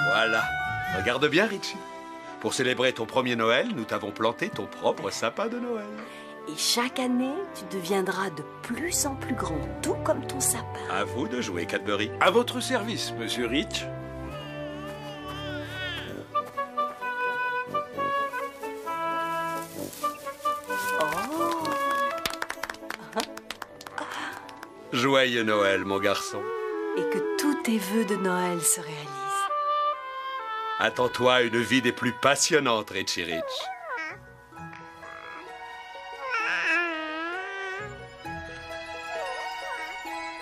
Voilà. Regarde bien, Richie. Pour célébrer ton premier Noël, nous t'avons planté ton propre sapin de Noël. Et chaque année, tu deviendras de plus en plus grand, tout comme ton sapin. À vous de jouer, Cadbury. À votre service, monsieur Rich. Joyeux Noël, mon garçon. Et que tous tes vœux de Noël se réalisent. Attends-toi une vie des plus passionnantes, Richie Rich.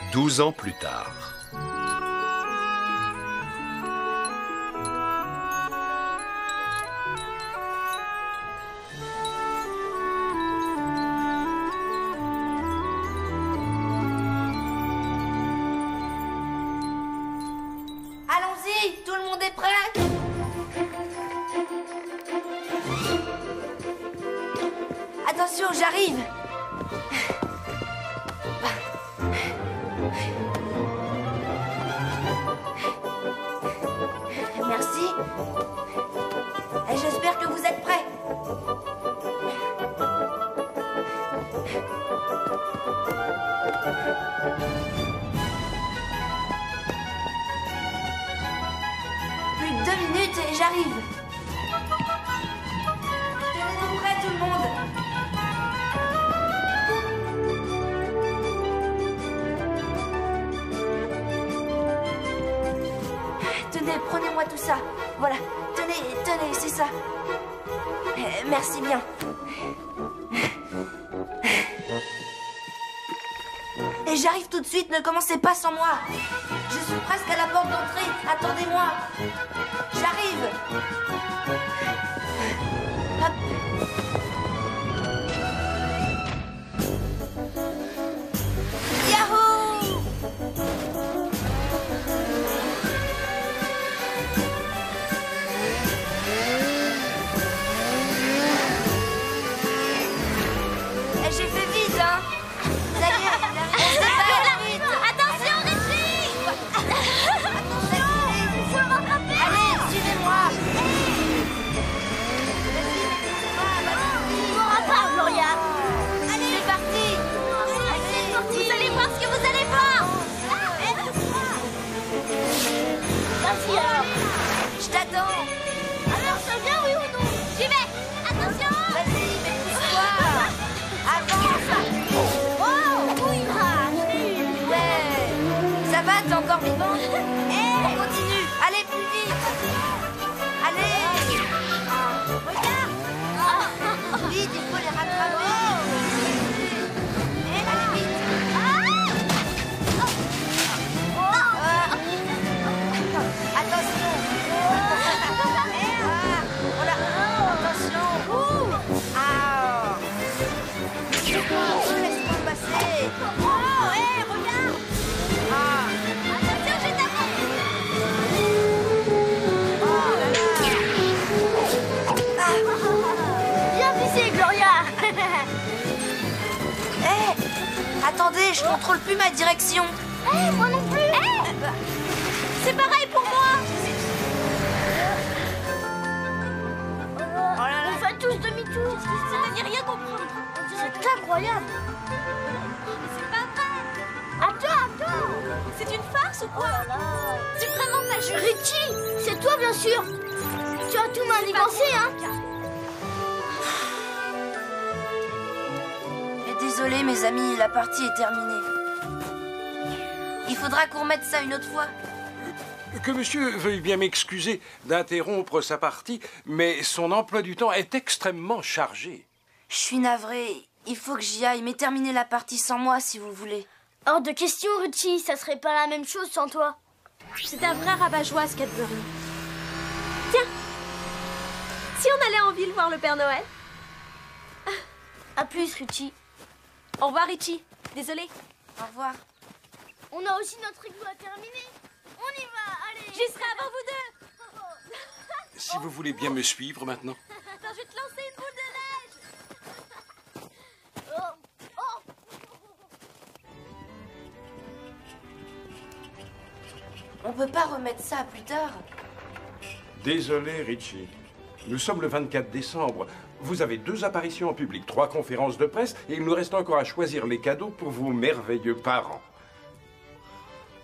« 12 ans plus tard. Allons-y, tout le monde est prêt? Attention, j'arrive. Merci. Et j'espère que vous êtes prêts. Plus de 2 minutes et j'arrive. Tenez-vous prêts, tout le monde. Tenez, prenez-moi tout ça. Voilà, tenez, c'est ça. Merci bien. Et j'arrive tout de suite, ne commencez pas sans moi. Je suis presque à la porte d'entrée, attendez-moi. J'arrive. Hop. Yahoo! J'ai fait vite, hein. Ça y est, la réponse est faite, vite. Attention, Richie! Attention, Faut le rattraper! allez, suivez-moi. Vas-y, On ne rattrape, Gloria! allez, c'est parti. Vous allez voir ce que vous allez voir! Vas-y alors! Je t'attends. Alors, ça vient, oui ou non? J'y vais! Attention! Vas-y, mais pousse-toi. Avance. Oh! Oui, Ouais. Ça va, t'es encore vivant? On continue. Allez, plus vite. Allez. Regarde. Vite, il faut les rattraper. Allez, vite. Attention. Voilà. Attention. Ah. Laisse-moi passer. Oh, hé, regarde! Ah. Attention, je t'attends! Oh là là. Bien visé, Gloria! Hé, attendez, je contrôle plus ma direction. Hé, moi non plus! C'est pareil pour moi! Oh là là. On fait tous demi-tour! C'est-à-dire rien comprendre! C'est incroyable! C'est pas vrai. Attends! C'est une farce. farce ou quoi? C'est vraiment pas juste. Richie, c'est toi bien sûr. Tu as tout manigancé, hein? Désolée mes amis, la partie est terminée. Il faudra qu'on remette ça une autre fois. Que monsieur veuille bien m'excuser d'interrompre sa partie, mais son emploi du temps est extrêmement chargé. Je suis navrée. Il faut que j'y aille, mais terminez la partie sans moi si vous voulez. Hors de question, Richie, ça serait pas la même chose sans toi. C'est un vrai rabat-joie, ce Cadbury. Tiens, si on allait en ville voir le Père Noël? À plus, Richie. Au revoir, Richie. Désolée. Au revoir. On a aussi notre rigolo à terminer. On y va, allez. J'y serai avant vous deux. Si vous voulez bien me suivre maintenant. Attends, je vais te lancer une boule de neige. On peut pas remettre ça plus tard? Désolé, Richie. Nous sommes le 24 décembre. Vous avez 2 apparitions en public, 3 conférences de presse, et il nous reste encore à choisir les cadeaux pour vos merveilleux parents.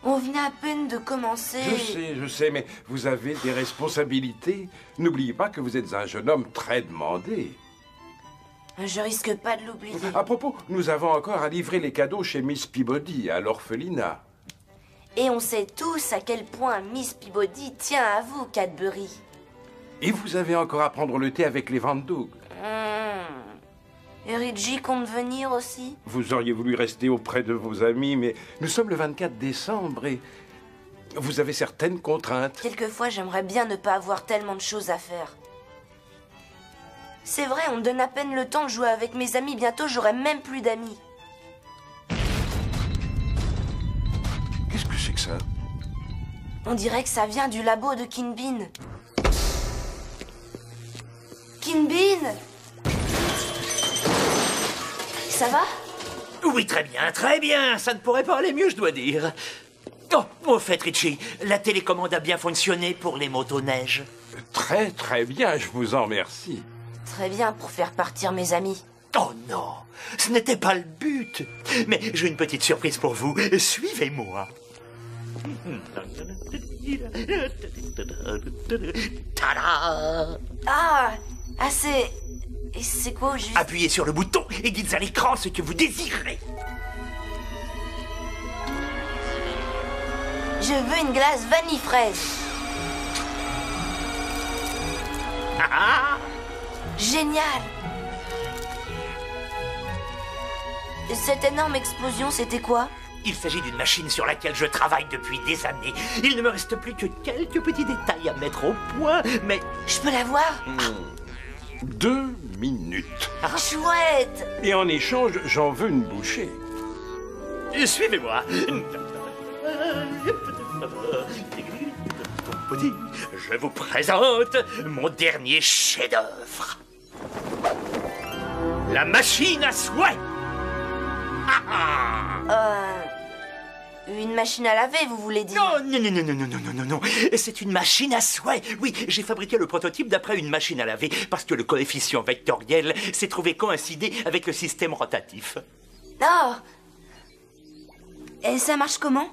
On vient à peine de commencer. Je sais, mais vous avez des responsabilités. N'oubliez pas que vous êtes un jeune homme très demandé. Je risque pas de l'oublier. À propos, nous avons encore à livrer les cadeaux chez Miss Peabody, à l'orphelinat. Et on sait tous à quel point Miss Peabody tient à vous, Cadbury. Et vous avez encore à prendre le thé avec les Van Doog. Et Richie compte venir aussi? Vous auriez voulu rester auprès de vos amis, mais nous sommes le 24 décembre et vous avez certaines contraintes. Quelquefois, j'aimerais bien ne pas avoir tellement de choses à faire. C'est vrai, on me donne à peine le temps de jouer avec mes amis. Bientôt, j'aurai même plus d'amis. Qu'est-ce que c'est que ça? On dirait que ça vient du labo de Kin Bean. Kin Bean! Ça va? Oui, très bien, ça ne pourrait pas aller mieux, je dois dire. Oh, au fait, Richie, la télécommande a bien fonctionné pour les motoneiges. Très, très bien, je vous en remercie. Très bien pour faire partir mes amis. Oh non, ce n'était pas le but. Mais j'ai une petite surprise pour vous. Suivez-moi. Tada! Ah, c'est quoi au juste? Appuyez sur le bouton et dites à l'écran ce que vous désirez. Je veux une glace vanille fraise. Génial! Cette énorme explosion, c'était quoi? Il s'agit d'une machine sur laquelle je travaille depuis des années. Il ne me reste plus que quelques petits détails à mettre au point, mais... Je peux la voir? 2 minutes. Chouette! Et en échange, j'en veux une bouchée. Suivez-moi. Je vous présente mon dernier chef-d'œuvre. La machine à souhait. Une machine à laver, vous voulez dire? Non. C'est une machine à souhait. Oui, j'ai fabriqué le prototype d'après une machine à laver parce que le coefficient vectoriel s'est trouvé coïncider avec le système rotatif. Oh! Et ça marche comment?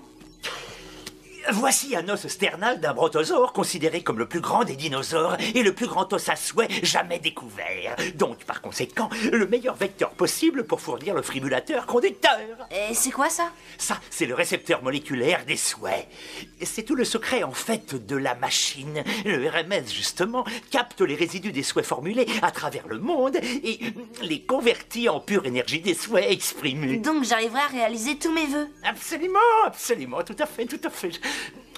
Voici un os sternal d'un brontosaure considéré comme le plus grand des dinosaures et le plus grand os à souhait jamais découvert. Donc, par conséquent, le meilleur vecteur possible pour fournir le fibulateur conducteur. Et c'est quoi ça? Ça, c'est le récepteur moléculaire des souhaits. C'est tout le secret, en fait, de la machine. Le RMS, justement, capte les résidus des souhaits formulés à travers le monde et les convertit en pure énergie des souhaits exprimés. Donc j'arriverai à réaliser tous mes vœux. Absolument, tout à fait.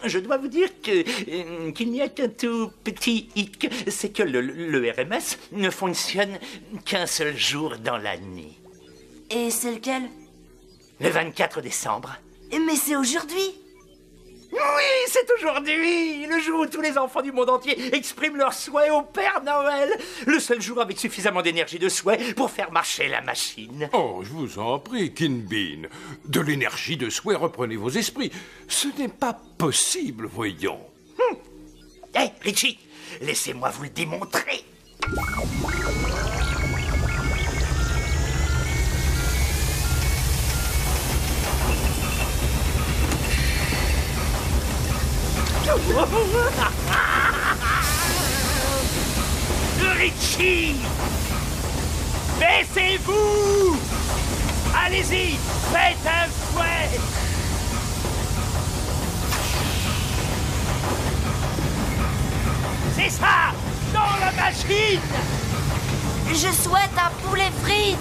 Je dois vous dire qu'il n'y a qu'un tout petit hic, c'est que le RMS ne fonctionne qu'un seul jour dans l'année. Et c'est lequel? Le 24 décembre. Mais c'est aujourd'hui! Oui, c'est aujourd'hui, le jour où tous les enfants du monde entier expriment leurs souhaits au Père Noël. Le seul jour avec suffisamment d'énergie de souhait pour faire marcher la machine. Oh, je vous en prie, Kin Bean. De l'énergie de souhait, reprenez vos esprits. Ce n'est pas possible, voyons. Hé, Richie, laissez-moi vous le démontrer. Richie! Baissez-vous! Allez-y, faites un fouet! C'est ça! Dans la machine! Je souhaite un poulet frites.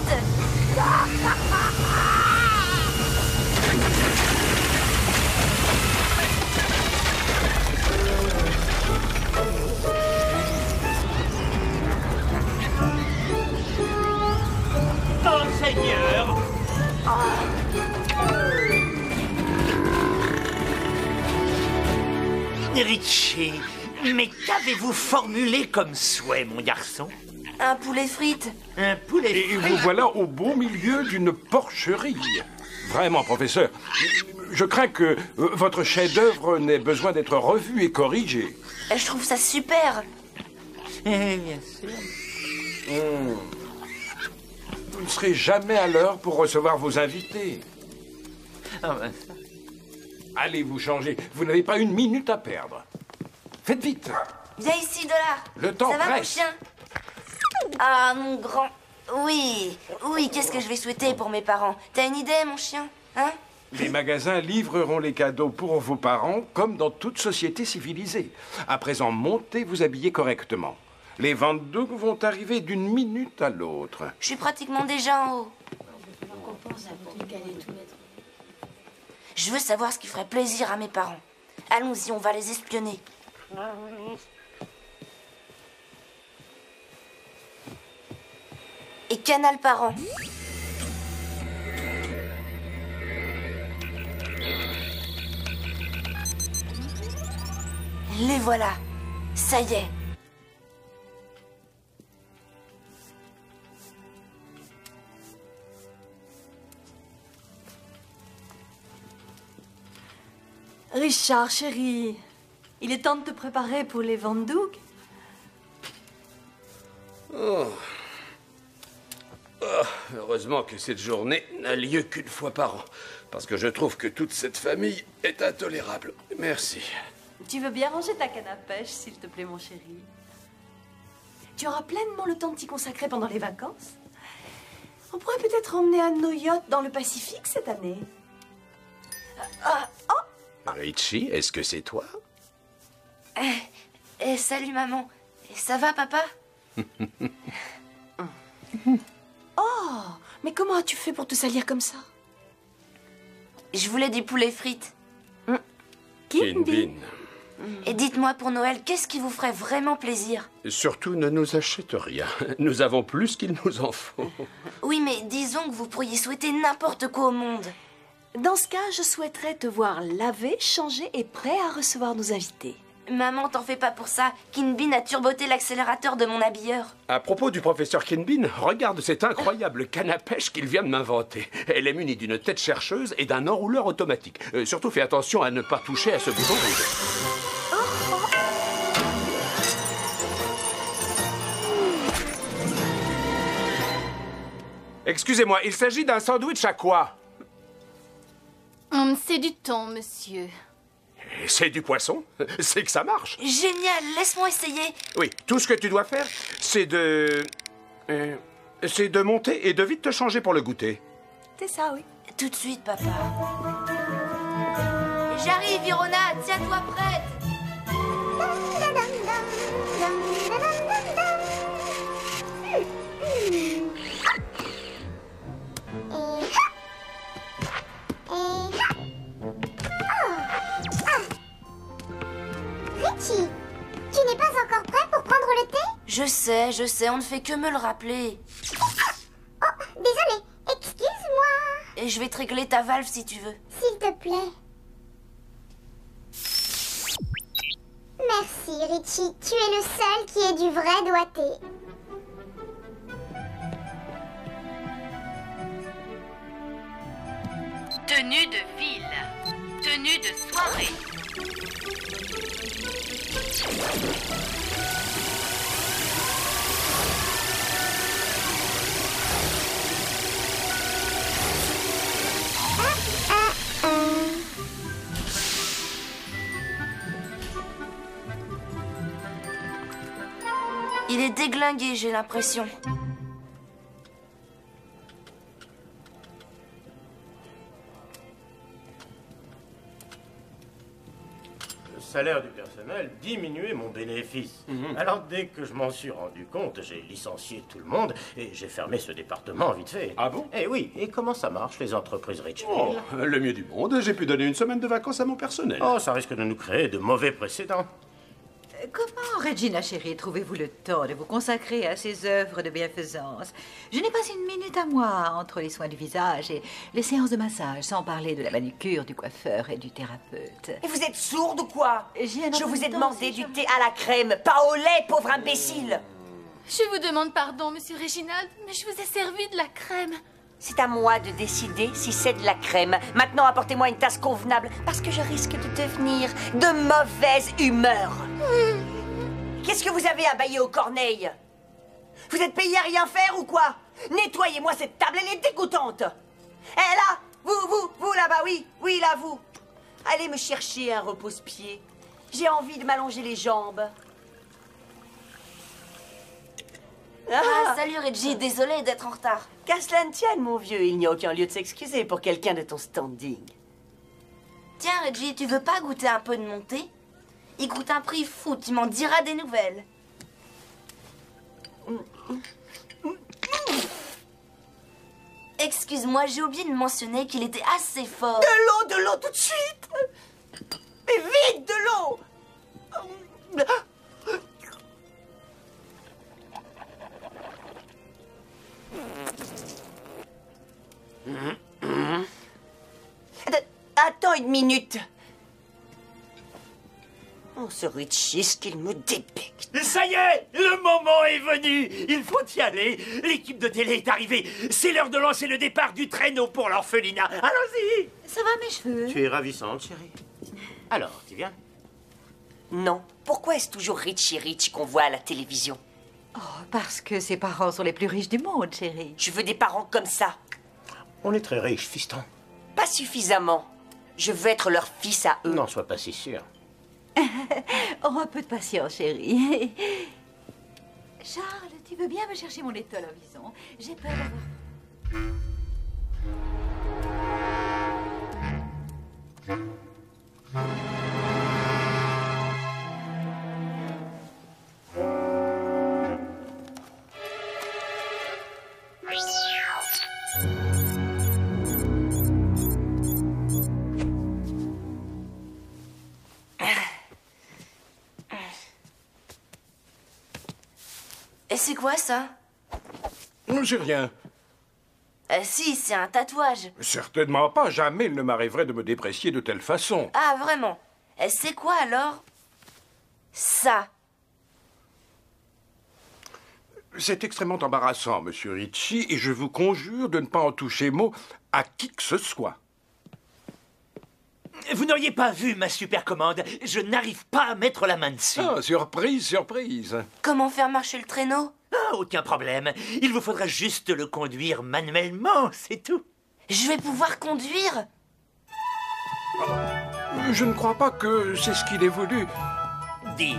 Oh, Seigneur! Richie, mais qu'avez-vous formulé comme souhait, mon garçon? Un poulet frites. Un poulet Et frit. vous voilà au beau milieu d'une porcherie. Vraiment, professeur, je crains que votre chef-d'œuvre n'ait besoin d'être revu et corrigé. Je trouve ça super. Bien sûr. Vous ne serez jamais à l'heure pour recevoir vos invités. Ah, ben, ça. Allez vous changer, vous n'avez pas une minute à perdre. Faites vite. Viens ici, Dollar. Le temps Ça va, mon presse. chien? Ah, mon grand. Oui, oui, qu'est-ce que je vais souhaiter pour mes parents? T'as une idée, mon chien? Hein? Les magasins livreront les cadeaux pour vos parents comme dans toute société civilisée. À présent, montez vous habiller correctement. Les ventes d'eau vont arriver d'une minute à l'autre. Je suis pratiquement déjà en haut. Je veux savoir ce qui ferait plaisir à mes parents. Allons-y, on va les espionner. Et Canal Parent. Les voilà. Ça y est. Richard, chéri, il est temps de te préparer pour les Van Doek. Heureusement que cette journée n'a lieu qu'une fois par an, parce que je trouve que toute cette famille est intolérable. Merci. Tu veux bien ranger ta canne à pêche, s'il te plaît, mon chéri? Tu auras pleinement le temps de t'y consacrer pendant les vacances. On pourrait peut-être emmener un de nos yachts dans le Pacifique cette année. Richie, est-ce que c'est toi? Salut, maman. Ça va, papa? Oh, mais comment as-tu fait pour te salir comme ça? Je voulais du poulet frites. Kinbin. Et dites-moi pour Noël, qu'est-ce qui vous ferait vraiment plaisir? Surtout ne nous achète rien. Nous avons plus qu'il nous en faut. Oui, mais disons que vous pourriez souhaiter n'importe quoi au monde. Dans ce cas, je souhaiterais te voir lavé, changé et prêt à recevoir nos invités. Maman, t'en fais pas pour ça. Kinbin a turboté l'accélérateur de mon habilleur. À propos du professeur Kinbin, regarde cette incroyable canne à pêche qu'il vient de m'inventer. Elle est munie d'une tête chercheuse et d'un enrouleur automatique. Surtout, fais attention à ne pas toucher à ce bouton rouge. Excusez-moi, il s'agit d'un sandwich à quoi? C'est du thon, monsieur. C'est du poisson? C'est que ça marche. Génial, laisse-moi essayer. Oui, tout ce que tu dois faire, c'est de monter et de vite te changer pour le goûter. C'est ça, oui. Tout de suite, papa. J'arrive, Irona, tiens-toi prête. Richie, tu n'es pas encore prêt pour prendre le thé? Je sais, on ne fait que me le rappeler. Oh, désolé, excuse-moi. Et je vais te régler ta valve si tu veux. S'il te plaît. Merci, Richie. Tu es le seul qui ait du vrai doigté. Tenue de ville. Tenue de soirée. Il est déglingué, j'ai l'impression. Le salaire du personnel diminuait mon bénéfice. Alors dès que je m'en suis rendu compte, j'ai licencié tout le monde et j'ai fermé ce département vite fait. Ah bon? Eh oui, et comment ça marche les entreprises Richfield? Oh, le mieux du monde, j'ai pu donner une semaine de vacances à mon personnel. Oh, ça risque de nous créer de mauvais précédents. Comment, Regina chérie, trouvez-vous le temps de vous consacrer à ces œuvres de bienfaisance? Je n'ai pas une minute à moi entre les soins du visage et les séances de massage, sans parler de la manucure, du coiffeur et du thérapeute. Et vous êtes sourde ou quoi? Je vous ai demandé du si thé à la crème, pas au lait, pauvre imbécile. Je vous demande pardon, monsieur Reginald, mais je vous ai servi de la crème. C'est à moi de décider si c'est de la crème. Maintenant, apportez-moi une tasse convenable, parce que je risque de devenir de mauvaise humeur. Qu'est-ce que vous avez à bailler aux corneilles? Vous êtes payé à rien faire ou quoi? Nettoyez-moi cette table, elle est dégoûtante. Eh là, vous là-bas, oui, là, vous. Allez me chercher un repose-pied. J'ai envie de m'allonger les jambes. Ah, salut Reggie, désolée d'être en retard. Qu'à cela ne tienne, mon vieux, il n'y a aucun lieu de s'excuser pour quelqu'un de ton standing. Tiens Reggie, tu veux pas goûter un peu de mon thé? Il coûte un prix fou, tu m'en diras des nouvelles. Excuse-moi, j'ai oublié de mentionner qu'il était assez fort. De l'eau tout de suite. Mais vite, de l'eau. Attends une minute. Oh, ce Richie, ce qu'il me débecte. Ça y est, le moment est venu. Il faut y aller. L'équipe de télé est arrivée. C'est l'heure de lancer le départ du traîneau pour l'orphelinat. Allons-y. Ça va, mes cheveux? Tu es ravissante, chérie. Alors, tu viens? Non. Pourquoi est-ce toujours Richie qu'on voit à la télévision? Oh, parce que ses parents sont les plus riches du monde, chérie. Je veux des parents comme ça. On est très riches, fiston. Pas suffisamment. Je veux être leur fils à eux. N'en sois pas si sûr. Oh, un peu de patience, chérie. Charles, tu veux bien me chercher mon étole en vison? J'ai peur d'avoir... Et c'est quoi ça? J'ai rien. Si, c'est un tatouage. Certainement pas. Jamais il ne m'arriverait de me déprécier de telle façon. Ah, vraiment? C'est quoi alors? Ça. C'est extrêmement embarrassant, monsieur Ritchie, et je vous conjure de ne pas en toucher mot à qui que ce soit. Vous n'auriez pas vu ma super commande. Je n'arrive pas à mettre la main dessus. Ah, surprise, surprise. Comment faire marcher le traîneau? Ah, aucun problème. Il vous faudra juste le conduire manuellement, c'est tout. Je vais pouvoir conduire? Je ne crois pas que c'est ce qu'il ait voulu dire.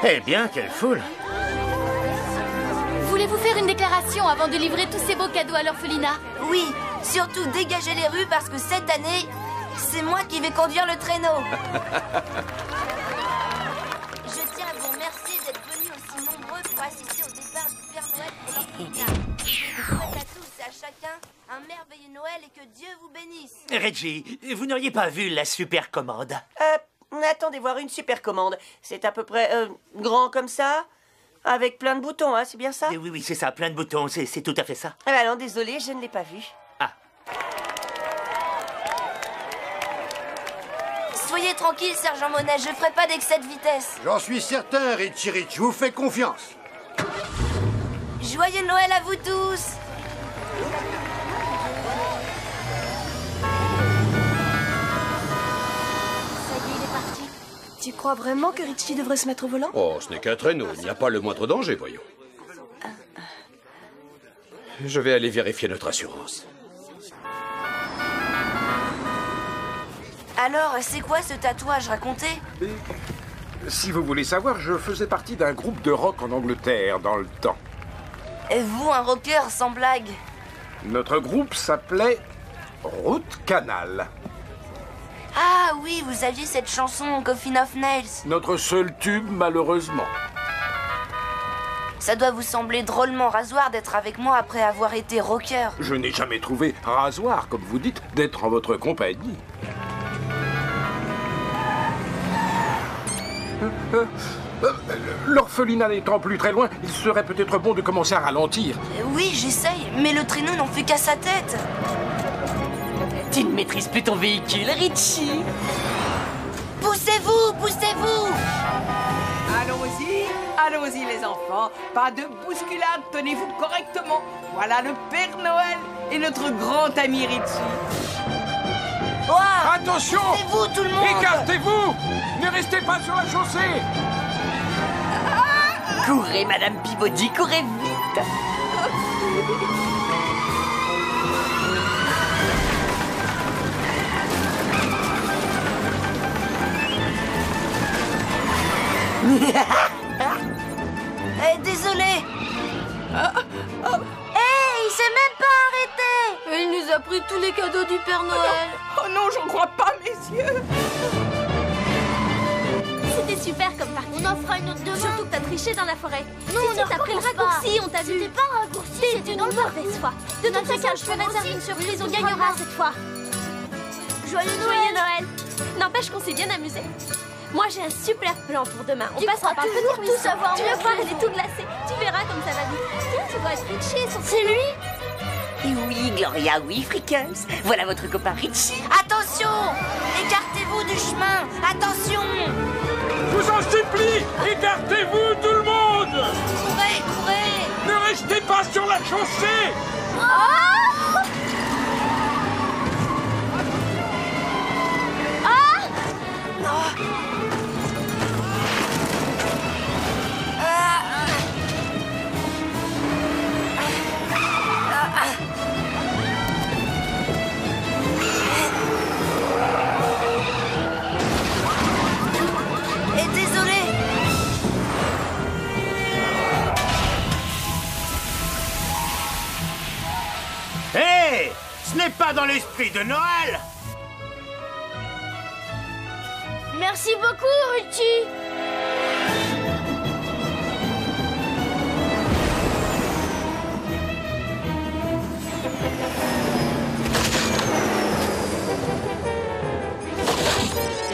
Eh bien, quelle foule! Voulez-vous faire une déclaration avant de livrer tous ces beaux cadeaux à l'orphelinat? Oui, surtout dégagez les rues parce que cette année, c'est moi qui vais conduire le traîneau. Je tiens à vous remercier d'être venus aussi nombreux pour assister au départ du Père Noël pour l'orphelinat. Je souhaite à tous et à chacun un merveilleux Noël et que Dieu vous bénisse. Reggie, vous n'auriez pas vu la super commande? Attendez voir une super commande. C'est à peu près grand comme ça, avec plein de boutons, hein, c'est bien ça? Oui, c'est ça, plein de boutons, c'est tout à fait ça. Ah ben non, désolé, je ne l'ai pas vu. Ah. Soyez tranquille, sergent Monet, je ferai pas d'excès de vitesse. J'en suis certain, Richie Rich, je vous fais confiance. Joyeux Noël à vous tous! Tu crois vraiment que Richie devrait se mettre au volant? Oh, ce n'est qu'un traîneau. Il n'y a pas le moindre danger, voyons. Je vais aller vérifier notre assurance. Alors, c'est quoi ce tatouage? Racontez. Si vous voulez savoir, je faisais partie d'un groupe de rock en Angleterre dans le temps. Êtes-vous un rocker, sans blague? Notre groupe s'appelait Route Canal. Ah oui, vous aviez cette chanson, Coffin of Nails. Notre seul tube, malheureusement. Ça doit vous sembler drôlement rasoir d'être avec moi après avoir été rocker. Je n'ai jamais trouvé rasoir, comme vous dites, d'être en votre compagnie. L'orphelinat n'étant plus très loin, il serait peut-être bon de commencer à ralentir. Oui, j'essaye, mais le traîneau n'en fait qu'à sa tête. Tu ne maîtrises plus ton véhicule, Richie. Poussez-vous, poussez-vous. Allons-y, allons-y les enfants. Pas de bousculade, tenez-vous correctement. Voilà le Père Noël et notre grand ami Richie. Wow. Attention! Poussez-vous tout le monde. Écartez-vous! Ne restez pas sur la chaussée! Courez, Madame Peabody, courez vite. Désolé. Il s'est même pas arrêté. Il nous a pris tous les cadeaux du Père Noël. Oh non, j'en crois pas mes yeux. C'était super comme partie. On en fera une autre demain. Surtout que t'as triché dans la forêt. Non, si, t'as pris le raccourci, on t'a vu. C'était pas un raccourci, C'était dans le mauvaise foi. De toute façon, je te réserve une surprise, on gagnera cette fois. Joyeux Noël. N'empêche qu'on s'est bien amusé. Moi, j'ai un super plan pour demain. On passera par le petit toujours tout savoir, Tu vas mon voir, Dieu. elle est toute glacée. Tu verras comme ça va vite. Tiens, ça doit être Richie, son C'est lui? Et oui, Gloria, oui, Frickers. Voilà votre copain Richie. Attention. Écartez-vous du chemin. Attention. Je vous en supplie! Écartez-vous, tout le monde! Courez, courez. Ne restez pas sur la chaussée! Et désolé. Hé! Ce n'est pas dans l'esprit de Noël! Merci beaucoup, Richie.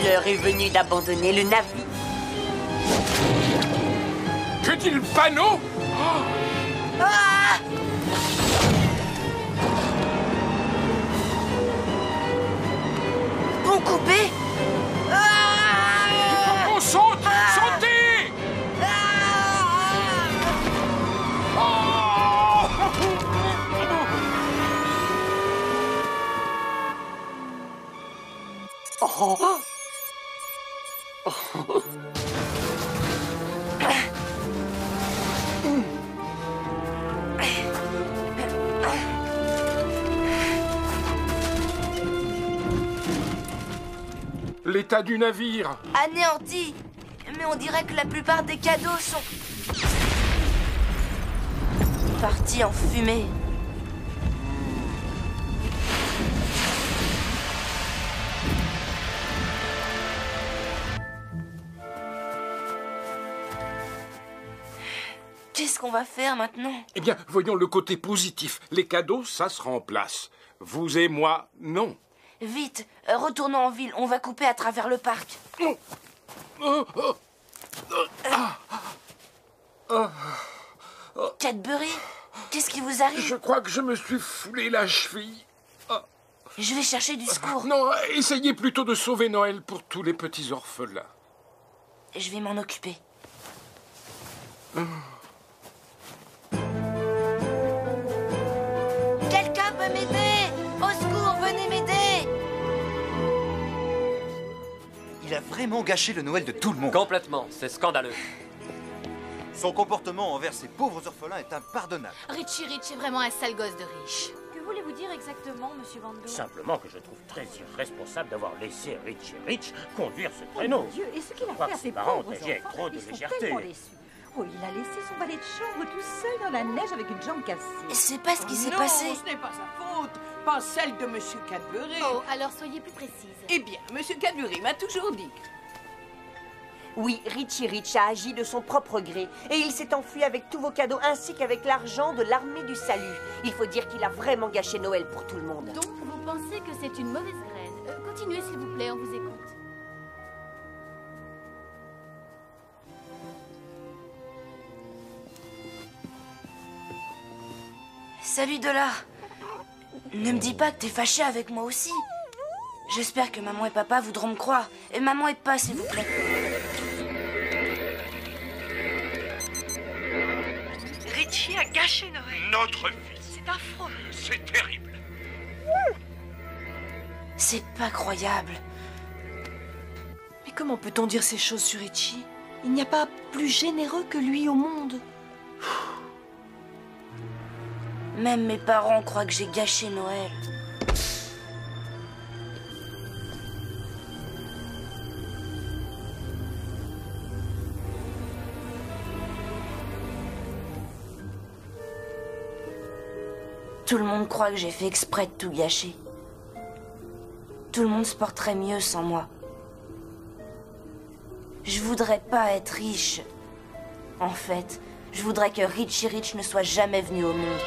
L'heure est venue d'abandonner le navire. Que dit le panneau? Bon coupé. On saute! Sautez! L'état du navire. Anéanti. Mais on dirait que la plupart des cadeaux sont partis en fumée. Qu'est-ce qu'on va faire maintenant? Eh bien, voyons le côté positif. Les cadeaux, ça se remplace. Vous et moi, non. Vite, retournons en ville. On va couper à travers le parc. Cadbury, qu'est-ce qui vous arrive? Je crois que je me suis foulé la cheville. Je vais chercher du secours. Non, essayez plutôt de sauver Noël pour tous les petits orphelins. Je vais m'en occuper. Quelqu'un peut m'aider? Au secours, venez m'aider! Il a vraiment gâché le Noël de tout le monde. Complètement, c'est scandaleux. Son comportement envers ces pauvres orphelins est impardonnable. Richie Rich est vraiment un sale gosse de riche. Que voulez-vous dire exactement, monsieur Van Gogh? Simplement que je trouve très irresponsable d'avoir laissé Richie Rich conduire ce traîneau. Mon Dieu, et ce qu'il a Je crois fait à que ses ses parents pauvres ont agi avec enfants, trop de ils sont légèreté. tellement déçus. Oh, il a laissé son valet de chambre tout seul dans la neige avec une jambe cassée. C'est pas ce qui s'est Non, passé. ce n'est pas sa faute, pas celle de monsieur Cadbury. Oh, alors soyez plus précise. Eh bien, monsieur Cadbury m'a toujours dit. Oui, Richie Rich a agi de son propre gré et il s'est enfui avec tous vos cadeaux ainsi qu'avec l'argent de l'armée du salut. Il faut dire qu'il a vraiment gâché Noël pour tout le monde. Donc, vous pensez que c'est une mauvaise graine. Continuez, s'il vous plaît, on vous écoute. Salut Dollar. Ne me dis pas que t'es fâché avec moi aussi. J'espère que maman et papa voudront me croire. Et maman et pas, s'il vous plaît. Richie a gâché Noël. Notre fils. C'est affreux. C'est terrible. C'est pas croyable. Mais comment peut-on dire ces choses sur Richie? Il n'y a pas plus généreux que lui au monde. Même mes parents croient que j'ai gâché Noël. Tout le monde croit que j'ai fait exprès de tout gâcher. Tout le monde se porterait mieux sans moi. Je voudrais pas être riche. En fait, je voudrais que Richie Rich ne soit jamais venu au monde.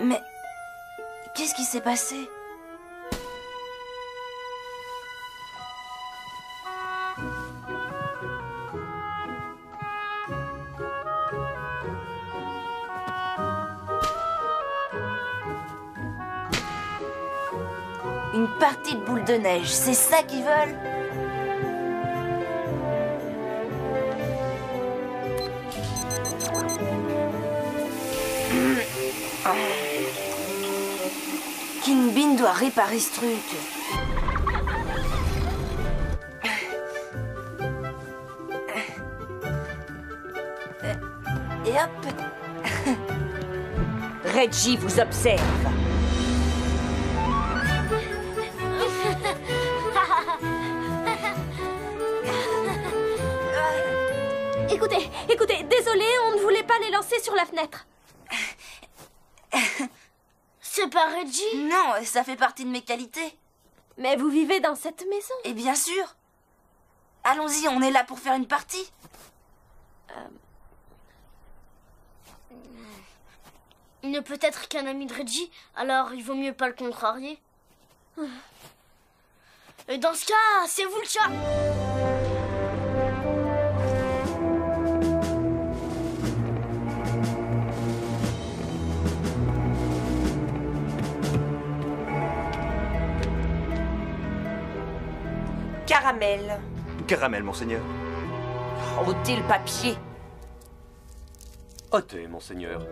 Mais qu'est-ce qui s'est passé? Une partie de boule de neige, c'est ça qu'ils veulent? King Bean doit réparer ce truc. Et hop. Reggie vous observe. Écoutez, désolé, on ne voulait pas les lancer sur la fenêtre. C'est pas Reggie? Non, ça fait partie de mes qualités. Mais vous vivez dans cette maison? Et bien sûr. Allons-y, on est là pour faire une partie. Il ne peut être qu'un ami de Reggie, alors il vaut mieux pas le contrarier. Et dans ce cas, c'est vous le chat! Caramel. Caramel, monseigneur. Ôtez le papier. Ôtez, monseigneur.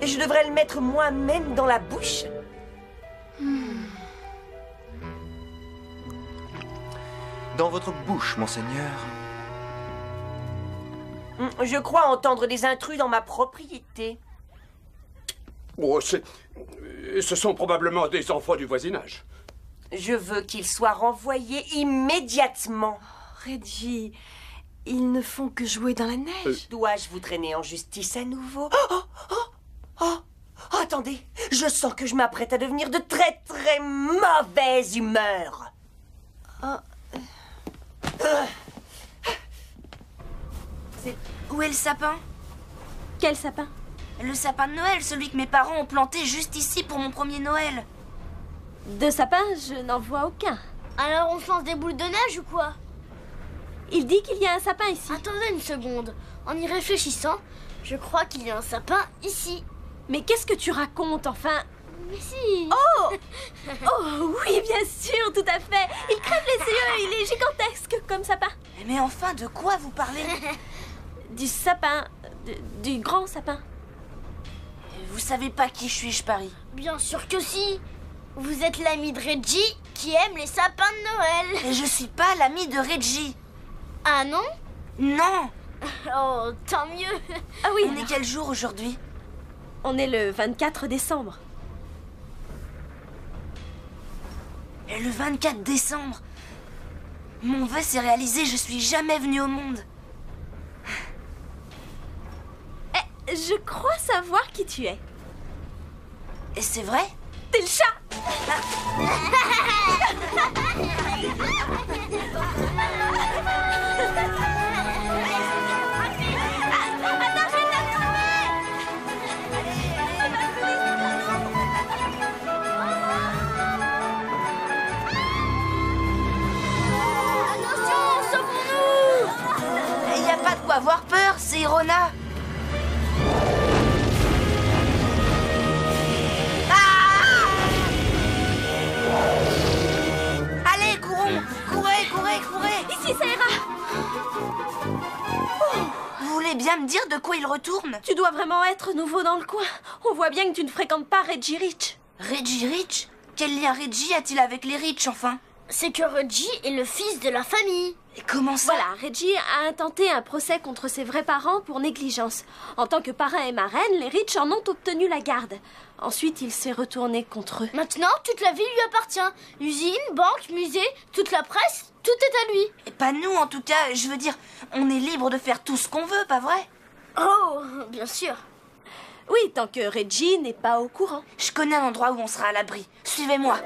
Et je devrais le mettre moi-même dans la bouche. Dans votre bouche, monseigneur. Je crois entendre des intrus dans ma propriété. Oh, ce sont probablement des enfants du voisinage. Je veux qu'ils soient renvoyés immédiatement. Reggie, ils ne font que jouer dans la neige. Dois-je vous traîner en justice à nouveau? Attendez, je sens que je m'apprête à devenir de très très mauvaise humeur. Où est le sapin? Quel sapin? Le sapin de Noël, celui que mes parents ont planté juste ici pour mon premier Noël. De sapin, je n'en vois aucun. Alors on lance des boules de neige ou quoi? Il dit qu'il y a un sapin ici. Attendez une seconde. En y réfléchissant, je crois qu'il y a un sapin ici. Mais qu'est-ce que tu racontes, enfin? Mais si. Oh oui, bien sûr, tout à fait. Il crève les yeux, il est gigantesque comme sapin. Mais enfin, de quoi vous parlez? Du sapin, du grand sapin. Vous savez pas qui je suis, je parie. Bien sûr que si. Vous êtes l'ami de Reggie qui aime les sapins de Noël. Et je suis pas l'ami de Reggie. Ah non? Non. Oh, tant mieux. Ah oui. On est quel jour aujourd'hui? On est le 24 décembre. Et le 24 décembre, mon vœu s'est réalisé, je suis jamais venue au monde. Je crois savoir qui tu es. Et c'est vrai? T'es le chat. Il n'y a pas de quoi avoir peur, c'est Irona. Allez, courons! Courez! Ici, ça ira. Vous voulez bien me dire de quoi il retourne? Tu dois vraiment être nouveau dans le coin. On voit bien que tu ne fréquentes pas Reggie Rich. Reggie Rich? Quel lien Reggie a-t-il avec les Rich, enfin? C'est que Reggie est le fils de la famille. Et comment ça? Voilà, Reggie a intenté un procès contre ses vrais parents pour négligence. En tant que parrain et marraine, les Rich en ont obtenu la garde. Ensuite, il s'est retourné contre eux. Maintenant, toute la ville lui appartient. Usine, banque, musée, toute la presse, tout est à lui. Et pas nous, en tout cas. Je veux dire, on est libre de faire tout ce qu'on veut, pas vrai? Oh, bien sûr. Oui, tant que Reggie n'est pas au courant. Je connais un endroit où on sera à l'abri. Suivez-moi.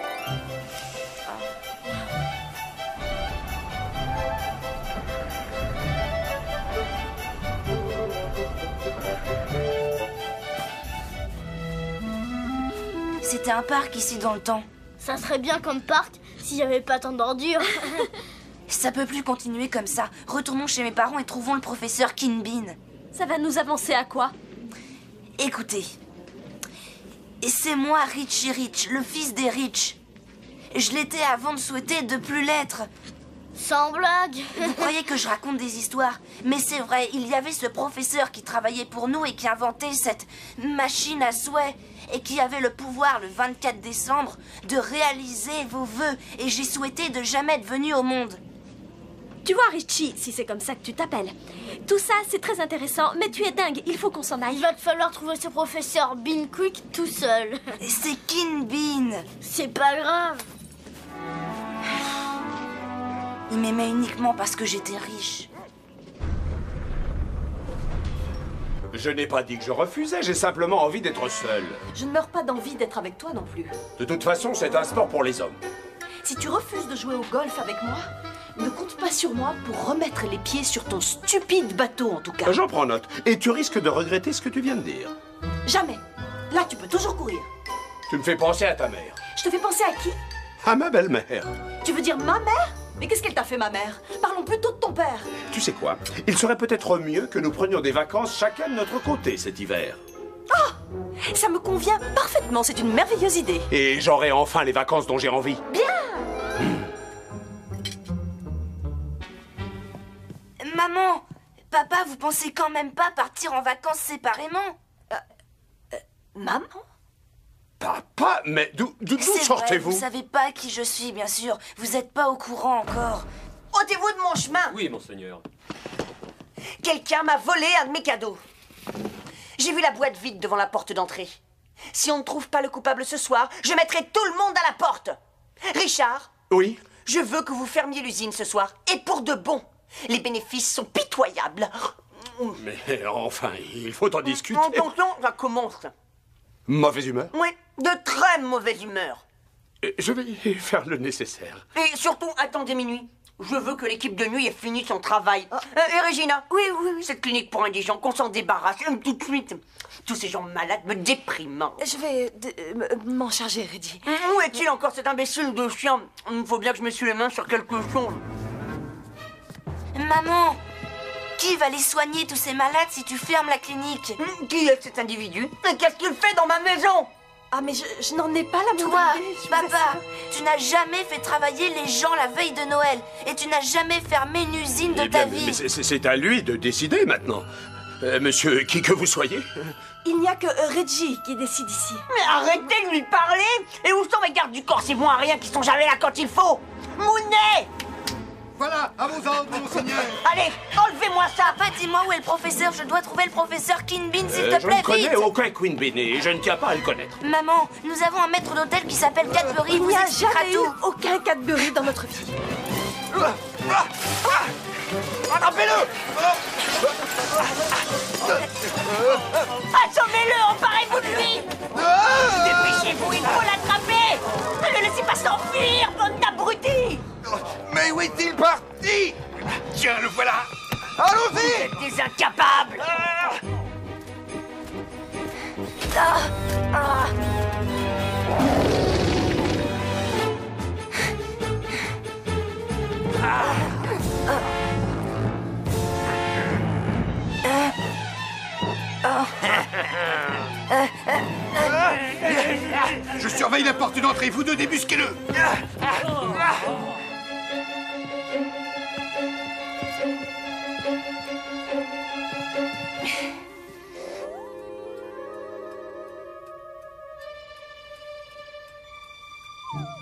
C'était un parc ici dans le temps. Ça serait bien comme parc s'il n'y avait pas tant d'ordures. Ça peut plus continuer comme ça. Retournons chez mes parents et trouvons le professeur Kinbin. Ça va nous avancer à quoi? Écoutez, c'est moi Richie Rich, le fils des Rich. Je l'étais avant de souhaiter de plus l'être. Sans blague. Vous croyez que je raconte des histoires? Mais c'est vrai, il y avait ce professeur qui travaillait pour nous et qui inventait cette machine à souhait et qui avait le pouvoir le 24 décembre de réaliser vos vœux. Et j'ai souhaité de jamais être venu au monde. Tu vois, Richie, si c'est comme ça que tu t'appelles. Tout ça, c'est très intéressant, mais tu es dingue, il faut qu'on s'en aille. Il va te falloir trouver ce professeur Bean Quick tout seul. C'est Kinbin. C'est pas grave. Il m'aimait uniquement parce que j'étais riche. Je n'ai pas dit que je refusais, j'ai simplement envie d'être seul. Je ne meurs pas d'envie d'être avec toi non plus. De toute façon, c'est un sport pour les hommes. Si tu refuses de jouer au golf avec moi, ne compte pas sur moi pour remettre les pieds sur ton stupide bateau, en tout cas. J'en prends note. Et tu risques de regretter ce que tu viens de dire. Jamais. Là, tu peux toujours courir. Tu me fais penser à ta mère. Je te fais penser à qui? À ma belle-mère. Tu veux dire ma mère? Mais qu'est-ce qu'elle t'a fait, ma mère? Parlons plutôt de ton père. Tu sais quoi? Il serait peut-être mieux que nous prenions des vacances chacun de notre côté cet hiver. Ah! Ça me convient parfaitement, c'est une merveilleuse idée. Et j'aurai enfin les vacances dont j'ai envie. Bien! Maman, Papa, vous pensez quand même pas partir en vacances séparément? Maman? Papa, mais d'où C'est sortez-vous? Vous savez pas qui je suis, bien sûr. Vous n'êtes pas au courant encore. Ôtez-vous de mon chemin! Oui, monseigneur. Quelqu'un m'a volé un de mes cadeaux. J'ai vu la boîte vide devant la porte d'entrée. Si on ne trouve pas le coupable ce soir, je mettrai tout le monde à la porte. Richard? Oui? Je veux que vous fermiez l'usine ce soir, et pour de bon. Les bénéfices sont pitoyables. Mais enfin, il faut en discuter. Attention, ça commence. Mauvaise humeur? Oui, de très mauvaise humeur. Je vais faire le nécessaire. Et surtout, attendez minuit. Je veux que l'équipe de nuit ait fini son travail. Et Regina? Oui. Cette clinique pour indigents, qu'on s'en débarrasse tout de suite. Tous ces gens malades me dépriment. Je vais m'en charger, Reggie. Où est-il encore cet imbécile de chien? Il faut bien que je mette les mains sur quelque chose. Maman, qui va les soigner, tous ces malades, si tu fermes la clinique? Qui est cet individu? Et qu'est-ce qu'il fait dans ma maison? Ah, mais je n'en ai pas la moindre Toi, idée, je vous papa, assure. tu n'as jamais fait travailler les gens la veille de Noël. Et tu n'as jamais fermé une usine de Eh ta bien, vie. mais c'est à lui de décider maintenant. Monsieur, qui que vous soyez. Il n'y a que Reggie qui décide ici. Mais arrêtez de lui parler! Et où sont mes gardes du corps, ces bons à rien qui sont jamais là quand il faut? Mounet! Voilà, à vos ordres, monseigneur. Allez, enlevez-moi ça! Papa, dis-moi où est le professeur. Je dois trouver le professeur Kinbin, s'il te Je plaît, ne connais vite. aucun Queen Bean et je ne tiens pas à le connaître. Maman, nous avons un maître d'hôtel qui s'appelle Cadbury. Il vous n'y a expliquera jamais eu tout. aucun Cadbury dans notre vie. Attrapez-le! Assommez-le, emparez-vous de lui! Dépêchez-vous, il faut l'attraper! Ne le laissez pas s'enfuir, bande d'abrutis! Mais où est-il parti? Tiens, le voilà! Vous Allons-y! êtes des incapables! Je surveille la porte d'entrée, vous deux débusquez-le!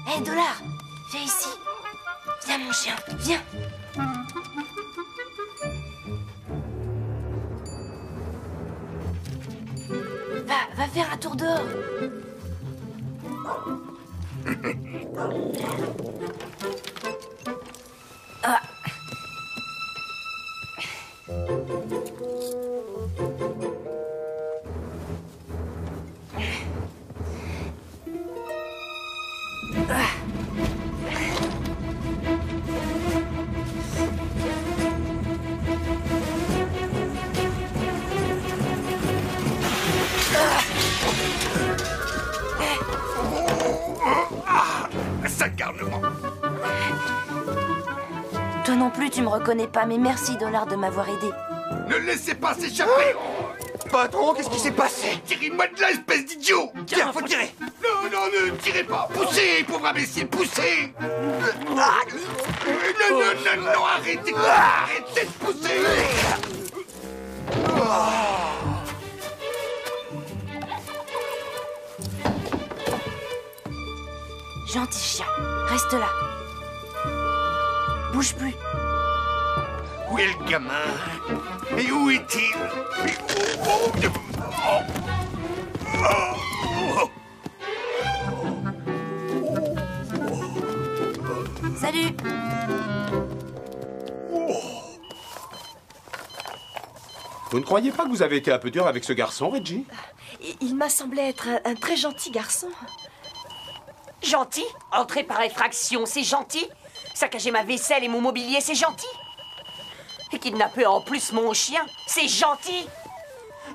Hé, Dollar, viens ici. Viens, mon chien, viens. Va faire un tour dehors. Ah. Sale garnement! Toi non plus, tu me reconnais pas, mais merci, Dollar, de m'avoir aidé. Ne le laissez pas s'échapper! Patron, qu'est-ce qui s'est passé? Tirez-moi de là, espèce d'idiot! Tiens, faut tirer! Non, ne tirez pas! Poussez, pauvre imbécile, poussez! Non, arrêtez! Arrêtez de pousser! Gentil chien, reste là. Bouge plus. Où est le gamin? Et où est-il? Salut. Vous ne croyez pas que vous avez été un peu dur avec ce garçon, Reggie? Il m'a semblé être un très gentil garçon. Gentil? Entrer par effraction, c'est gentil? Saccager ma vaisselle et mon mobilier, c'est gentil? Et kidnapper en plus mon chien, c'est gentil?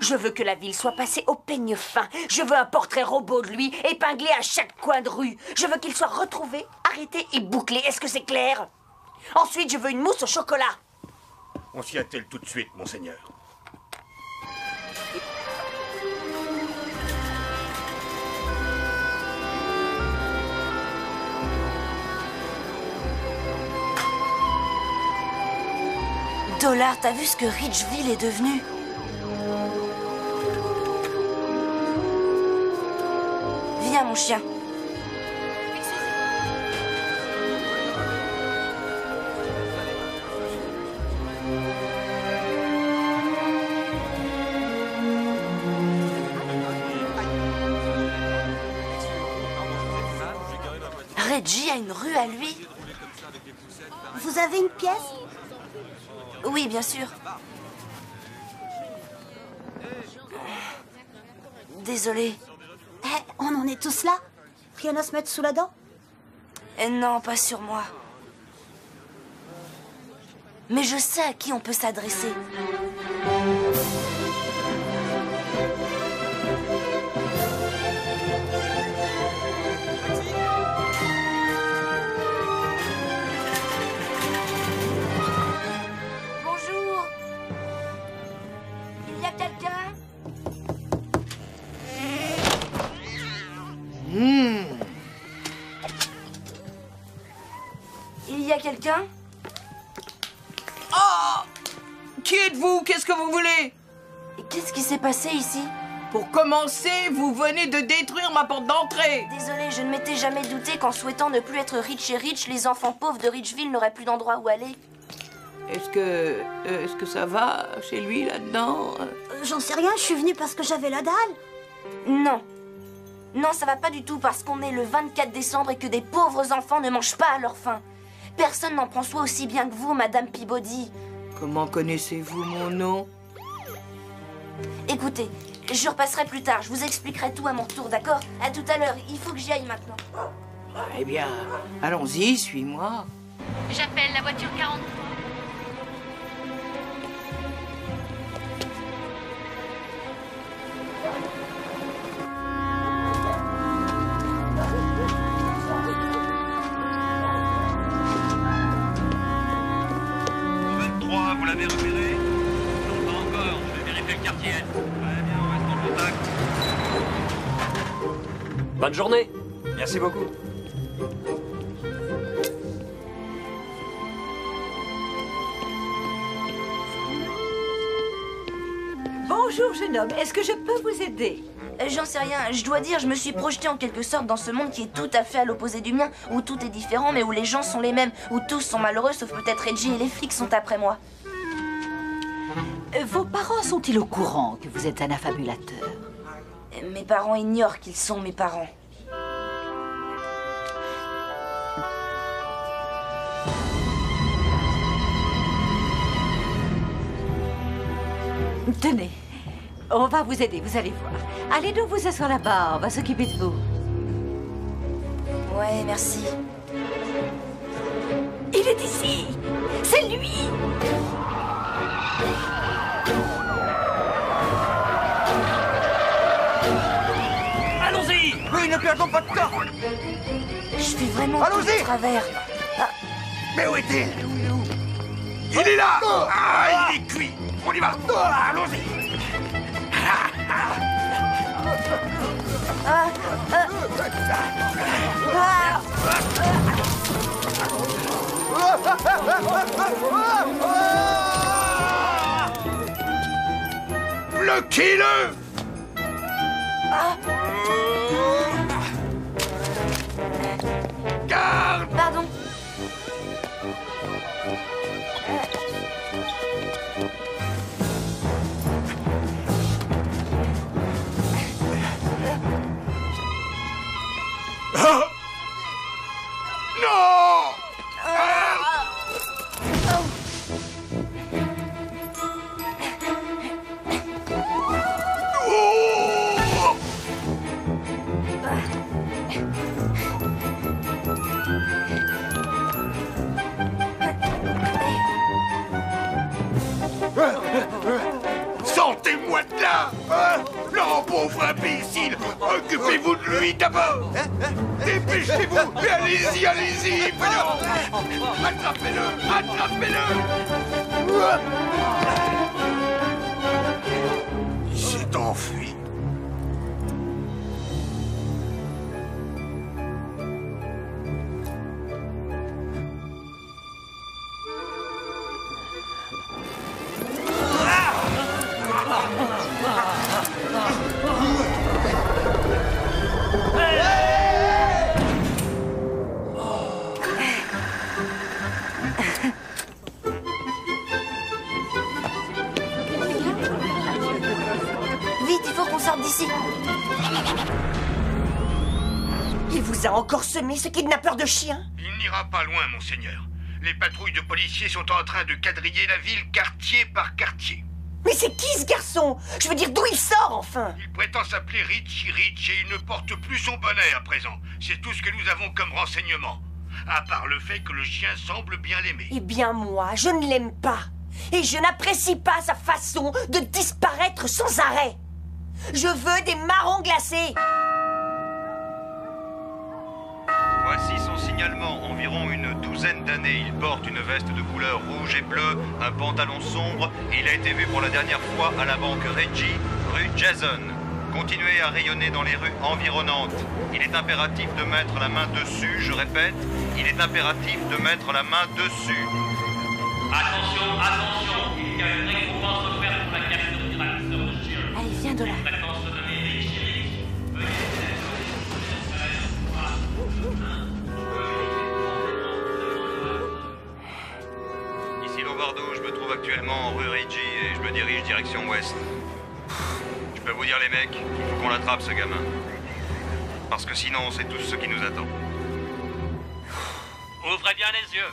Je veux que la ville soit passée au peigne fin. Je veux un portrait robot de lui, épinglé à chaque coin de rue. Je veux qu'il soit retrouvé, arrêté et bouclé. Est-ce que c'est clair? Ensuite, je veux une mousse au chocolat. On s'y attelle tout de suite, monseigneur. Tolar, t'as vu ce que Ridgeville est devenu? Viens, mon chien. Reggie a une rue à lui. Vous avez une pièce? Oui, bien sûr. Désolée. On en est tous là? Rien à se mettre sous la dent? Non, pas sur moi. Mais je sais à qui on peut s'adresser. Bonjour. Il y a quelqu'un? Il y a quelqu'un? Oh! Qui êtes-vous? Qu'est-ce que vous voulez? Qu'est-ce qui s'est passé ici? Pour commencer, vous venez de détruire ma porte d'entrée. Désolée, je ne m'étais jamais douté qu'en souhaitant ne plus être riche et riche, les enfants pauvres de Ridgeville n'auraient plus d'endroit où aller. Est-ce que ça va chez lui là-dedans? J'en sais rien, je suis venue parce que j'avais la dalle. Non. Non, ça va pas du tout parce qu'on est le 24 décembre et que des pauvres enfants ne mangent pas à leur faim. Personne n'en prend soin aussi bien que vous, Madame Peabody. Comment connaissez-vous mon nom? Écoutez, je repasserai plus tard. Je vous expliquerai tout à mon tour, d'accord? À tout à l'heure. Il faut que j'y aille maintenant. Eh bien, allons-y, suis-moi. J'appelle la voiture 43. Vous l'avez repéré? Non, pas encore. Je vais vérifier le quartier. Très bien, on reste en contact. Bonne journée. Merci beaucoup. Bonjour, jeune homme. Est-ce que je peux vous aider? J'en sais rien. Je dois dire, je me suis projetée en quelque sorte dans ce monde qui est tout à fait à l'opposé du mien, où tout est différent, mais où les gens sont les mêmes, où tous sont malheureux, sauf peut-être Reggie et les flics sont après moi. Vos parents sont-ils au courant que vous êtes un affabulateur? Mes parents ignorent qu'ils sont mes parents. Tenez, on va vous aider, vous allez voir. Allez donc vous asseoir là-bas, on va s'occuper de vous. Ouais, merci. Il est ici! C'est lui! Allons-y! Oui, ne perdons pas de temps! Je fais vraiment tout de travers. Ah. Mais où est-il? Il est là! Ah, il est cuit! On y va! Allons-y! Bloquez-le! Garde! Pardon. Ah! Non! Sortez-moi de là! Non, pauvre imbécile! Occupez-vous de lui d'abord! Dépêchez-vous! Et allez-y, allez-y! Voyons! Attrapez-le! Attrapez-le! Il s'est enfui. Vite, il faut qu'on sorte d'ici. Il vous a encore semé, ce kidnappeur de chiens? Il n'ira pas loin, monseigneur. Les patrouilles de policiers sont en train de quadriller la ville quartier par quartier. Mais c'est qui ce garçon? Je veux dire, d'où il sort, enfin? Il prétend s'appeler Richie Rich et il ne porte plus son bonnet à présent. C'est tout ce que nous avons comme renseignement. À part le fait que le chien semble bien l'aimer. Eh bien, moi, je ne l'aime pas. Et je n'apprécie pas sa façon de disparaître sans arrêt. Je veux des marrons glacés. Voici son signalement. Environ une douzaine d'années, il porte une veste de couleur rouge et bleue, un pantalon sombre. Il a été vu pour la dernière fois à la banque Reggie, rue Jason. Continuez à rayonner dans les rues environnantes. Il est impératif de mettre la main dessus, je répète, il est impératif de mettre la main dessus. Attention, attention, il y a une récompense offerte pour la capture du ravisseur de chien. Allez, viens de là. Fréquence donnée Richie Rich. Veuillez Ici Lombardo, je me trouve actuellement en rue Reggie et je me dirige direction ouest. Je peux vous dire les mecs, il faut qu'on l'attrape ce gamin. Parce que sinon, c'est tout ce qui nous attend. Ouvrez bien les yeux.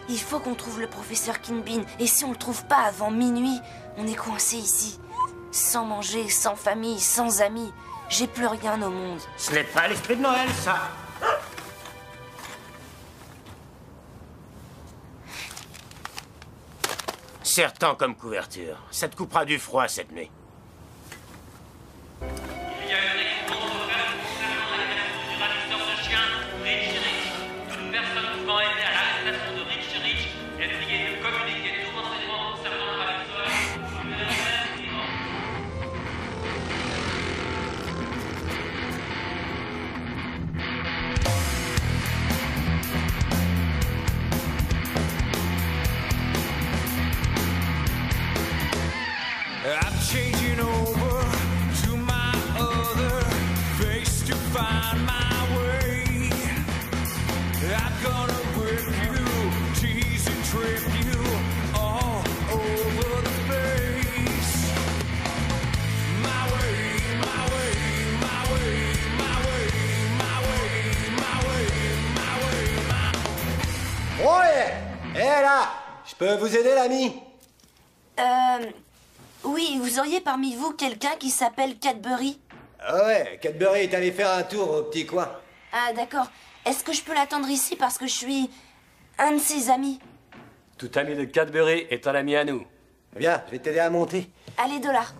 Il faut qu'on trouve le professeur Kinbin. Et si on le trouve pas avant minuit, on est coincé ici. Sans manger, sans famille, sans amis. J'ai plus rien au monde. Ce n'est pas l'esprit de Noël, ça. Serre-t'en comme couverture. Ça te coupera du froid cette nuit. Il y a une récompense offerte concernant la capture du ravisseur de chien, Richie Rich. Toute personne pouvant aider à l'arrestation de Richie Rich est priée de communiquer tout renseignement concernant le ravisseur. I'm changing over to my other face to find my way. I'm gonna whip you, tease and trip you all over the place. My way, my way, my way, my way, my way, my way, my way, my... Ouais! Eh là! Je peux vous aider, l'ami? Oui, vous auriez parmi vous quelqu'un qui s'appelle Cadbury? Ah ouais, Cadbury est allé faire un tour au petit coin. Ah, d'accord. Est-ce que je peux l'attendre ici parce que je suis un de ses amis? Tout ami de Cadbury est un ami à nous. Viens, je vais t'aider à monter. Allez, $.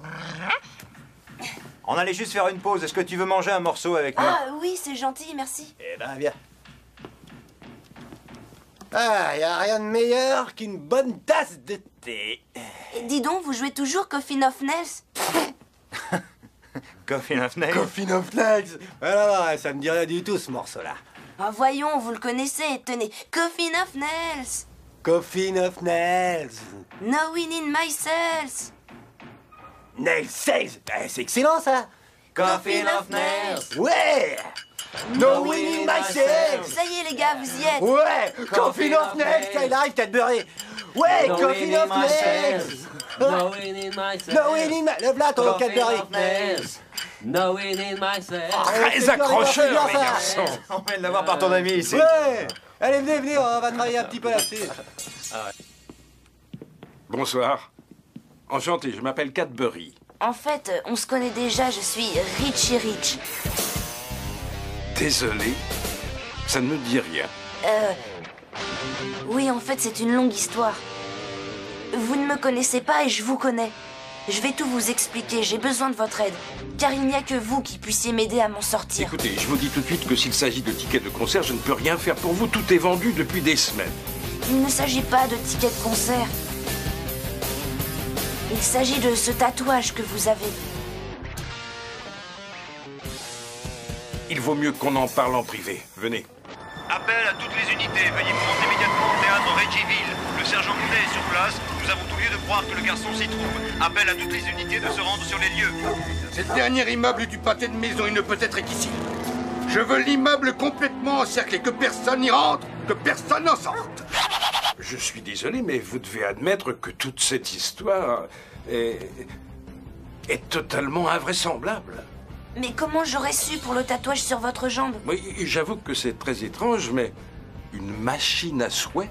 On allait juste faire une pause. Est-ce que tu veux manger un morceau avec moi? Ah oui, c'est gentil, merci. Eh ben, viens. Ah, y a rien de meilleur qu'une bonne tasse de thé. Et dis donc, vous jouez toujours Coffin of Nails? Coffin of Nails? Coffin of Nails. Alors, ça me dit rien du tout, ce morceau-là. Ah, voyons, vous le connaissez, tenez. Coffin of Nails. Coffin of Nails. No win in my cells. Nails Sales. C'est excellent, ça. Coffin of Nails. Ouais. No win in my cells. Ça y est, les gars, vous y êtes. Ouais. Coffin of Nails. Ça, il arrive, Cadbury. Ouais, Coffin of Nails. No win in my cells. No win in my... Lève-la, ton Cadbury. No win in my cells. Très accrocheur, les garçons. On vient de l'avoir par ton ami ici. Ouais. Allez, venez, on va travailler un petit peu là-dessus. Bonsoir. Enchanté, je m'appelle Cadbury. En fait, on se connaît déjà, je suis Richie Rich. Désolé, ça ne me dit rien. Oui, en fait, c'est une longue histoire. Vous ne me connaissez pas et je vous connais. Je vais tout vous expliquer, j'ai besoin de votre aide. Car il n'y a que vous qui puissiez m'aider à m'en sortir. Écoutez, je vous dis tout de suite que s'il s'agit de tickets de concert, je ne peux rien faire pour vous. Tout est vendu depuis des semaines. Il ne s'agit pas de tickets de concert. Il s'agit de ce tatouage que vous avez. Il vaut mieux qu'on en parle en privé. Venez. Appel à toutes les unités. Veuillez vous rendre immédiatement au théâtre Reggiville. Le sergent Moulet est sur place. Nous avons tout lieu de croire que le garçon s'y trouve. Appel à toutes les unités de se rendre sur les lieux. C'est le dernier immeuble du pâté de maison. Il ne peut être qu'ici. Je veux l'immeuble complètement encerclé. Que personne n'y rentre. Que personne n'en sorte. Je suis désolé, mais vous devez admettre que toute cette histoire est est totalement invraisemblable. Mais comment j'aurais su pour le tatouage sur votre jambe? Oui, j'avoue que c'est très étrange, mais une machine à souhait?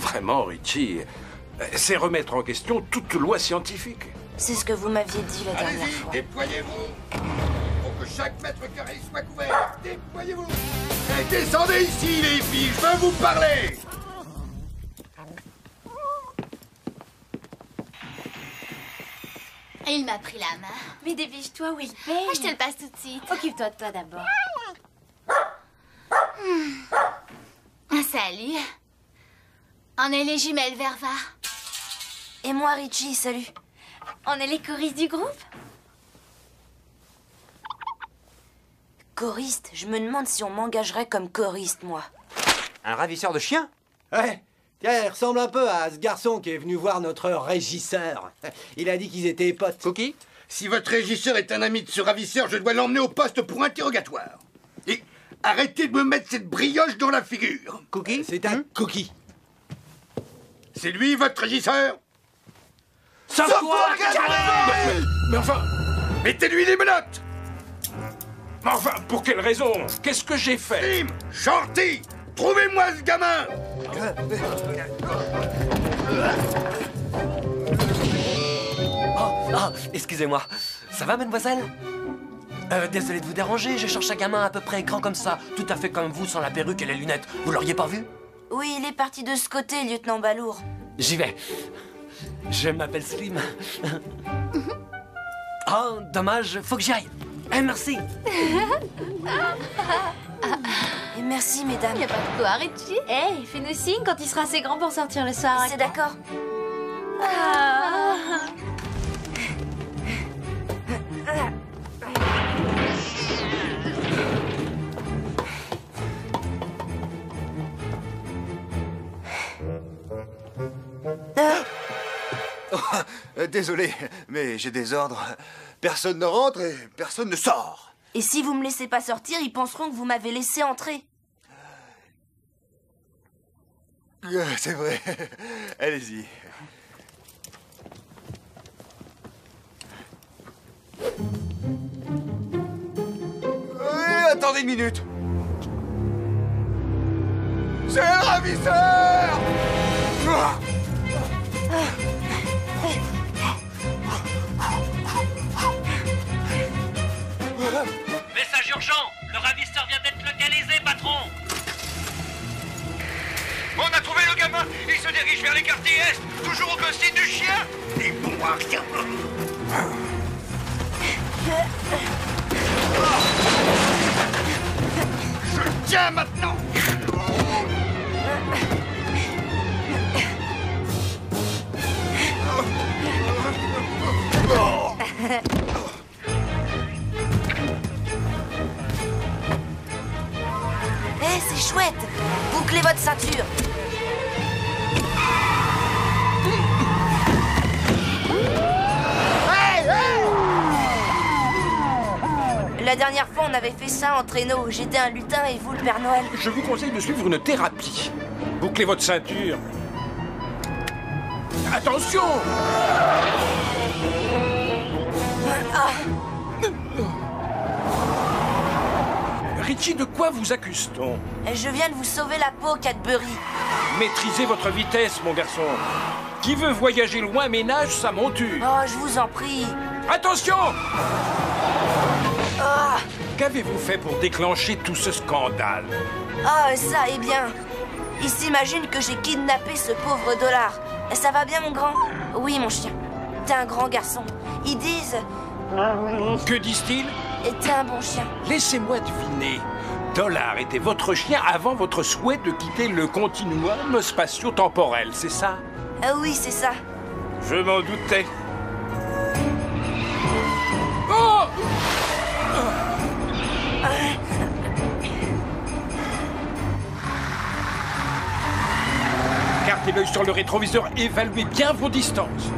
Vraiment, Richie, c'est remettre en question toute loi scientifique. C'est ce que vous m'aviez dit la dernière Allez-y, fois. déployez-vous pour que chaque mètre carré soit couvert. Déployez-vous. Et descendez ici, les filles, je veux vous parler. Il m'a pris la main. Mais dépêche-toi, Will. Je te le passe tout de suite. Occupe-toi de toi d'abord. Salut. On est les jumelles Verva. Et moi, Richie, salut. On est les choristes du groupe. Choriste? Je me demande si on m'engagerait comme choriste, moi. Un ravisseur de chiens? Ouais. Tiens, il ressemble un peu à ce garçon qui est venu voir notre régisseur. Il a dit qu'ils étaient potes. Cookie? Si votre régisseur est un ami de ce ravisseur, je dois l'emmener au poste pour interrogatoire. Et arrêtez de me mettre cette brioche dans la figure. Cookie? C'est un cookie. C'est lui, votre régisseur? Sauve-toi, mais enfin... Mettez-lui les menottes! Mais enfin, pour quelle raison? Qu'est-ce que j'ai fait? Slim! Shorty! Trouvez-moi ce gamin! Oh, excusez-moi. Ça va, mademoiselle? Désolé de vous déranger, je cherche un gamin à peu près grand comme ça, tout à fait comme vous, sans la perruque et les lunettes. Vous l'auriez pas vu? Oui, il est parti de ce côté, lieutenant Balour. J'y vais. Je m'appelle Slim. Oh, dommage, faut que j'y aille. Eh, merci. Et merci, mesdames. Y a pas de quoi, Richie. Hey, fais-nous signe quand il sera assez grand pour sortir le soir. C'est d'accord. Désolé, mais j'ai des ordres. Personne ne rentre et personne ne sort. Et si vous me laissez pas sortir, ils penseront que vous m'avez laissé entrer. C'est vrai. Allez-y. Attendez une minute. C'est un ravisseur! Message urgent! Le ravisseur vient d'être localisé, patron! On a trouvé le gamin! Il se dirige vers les quartiers Est! Toujours au costume du chien! Des bons à rien! Je tiens maintenant! Eh, c'est chouette! Bouclez votre ceinture! La dernière fois, on avait fait ça en traîneau. J'étais un lutin et vous, le Père Noël. Je vous conseille de suivre une thérapie. Bouclez votre ceinture. Attention! Richie, de quoi vous accuse-t-on? Je viens de vous sauver la peau, Cadbury. Maîtrisez votre vitesse, mon garçon. Qui veut voyager loin ménage sa monture. Oh, je vous en prie. Attention! Qu'avez-vous fait pour déclencher tout ce scandale? Ah, ça, eh bien. Ils s'imaginent que j'ai kidnappé ce pauvre dollar. Ça va bien, mon grand? Oui, mon chien. T'es un grand garçon. Ils disent... Que disent-ils? Et t'es un bon chien. Laissez-moi deviner. Dollar était votre chien avant votre souhait de quitter le continuum spatio-temporel, c'est ça? Ah oui, c'est ça. Je m'en doutais. Oh! Gardez l'œil sur le rétroviseur, évaluez bien vos distances.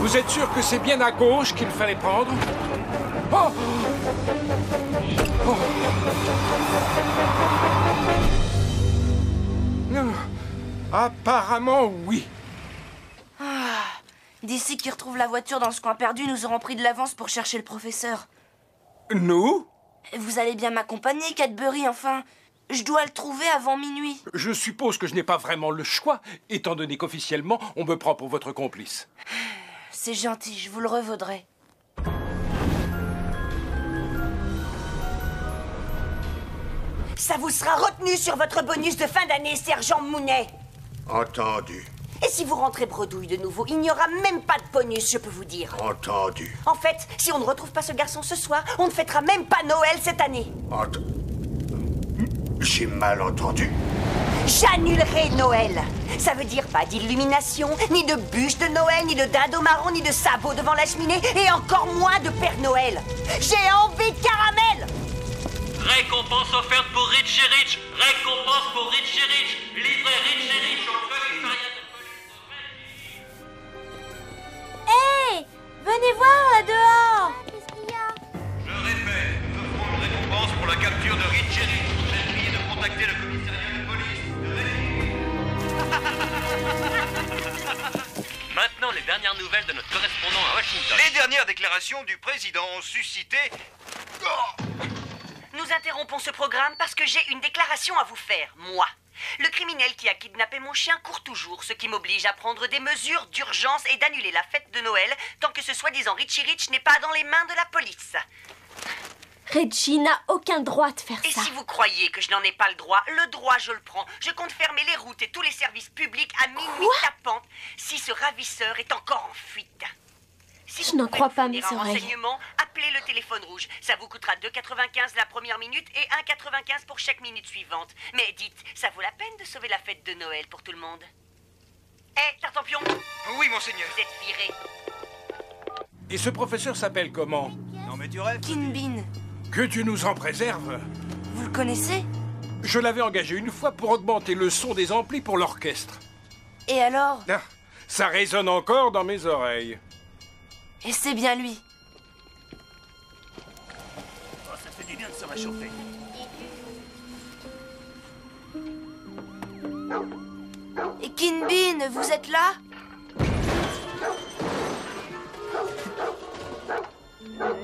Vous êtes sûr que c'est bien à gauche qu'il fallait prendre? Oh! Oh! Non. Apparemment, oui. D'ici qu'ils retrouvent la voiture dans ce coin perdu, nous aurons pris de l'avance pour chercher le professeur. Nous? Vous allez bien m'accompagner, Cadbury, enfin. Je dois le trouver avant minuit. Je suppose que je n'ai pas vraiment le choix, étant donné qu'officiellement, on me prend pour votre complice. C'est gentil, je vous le revaudrai. Ça vous sera retenu sur votre bonus de fin d'année, sergent Mounet. Entendu. Et si vous rentrez bredouille de nouveau, il n'y aura même pas de bonus, je peux vous dire. Entendu. En fait, si on ne retrouve pas ce garçon ce soir, on ne fêtera même pas Noël cette année. J'ai mal entendu. J'annulerai Noël. Ça veut dire pas d'illumination, ni de bûche de Noël, ni de dinde au marron, ni de sabots devant la cheminée, et encore moins de Père Noël. J'ai envie de caramel. Récompense offerte pour Richie Rich. Récompense pour Richie Rich. Livré Richie Rich au commissariat de police. Hé, venez voir là-dehors. Je répète, nous offrons une récompense pour la capture de Richie Rich. J'ai prié de contacter le commissariat de police de Maintenant, les dernières nouvelles de notre correspondant à Washington. Les dernières déclarations du président ont suscité... Nous interrompons ce programme parce que j'ai une déclaration à vous faire, moi. Le criminel qui a kidnappé mon chien court toujours, ce qui m'oblige à prendre des mesures d'urgence et d'annuler la fête de Noël tant que ce soi-disant Richie Rich n'est pas dans les mains de la police. Reggie n'a aucun droit de faire ça. Et si vous croyez que je n'en ai pas le droit je le prends. Je compte fermer les routes et tous les services publics à minuit tapante si ce ravisseur est encore en fuite. Si je n'en crois pas mes oreilles. Renseignements, appelez le téléphone rouge. Ça vous coûtera 2,95 la première minute et 1,95 pour chaque minute suivante. Mais dites, ça vaut la peine de sauver la fête de Noël pour tout le monde? Hé, Tartampion! Oui, monseigneur. Vous êtes viré. Et ce professeur s'appelle comment? Non mais tu rêves. Kinbin. Que Dieu nous en préserve. Vous le connaissez? Je l'avais engagé une fois pour augmenter le son des amplis pour l'orchestre. Et alors? Ah, ça résonne encore dans mes oreilles. Et c'est bien lui. Oh, ça fait du bien de se réchauffer. Et Kinbin, vous êtes là?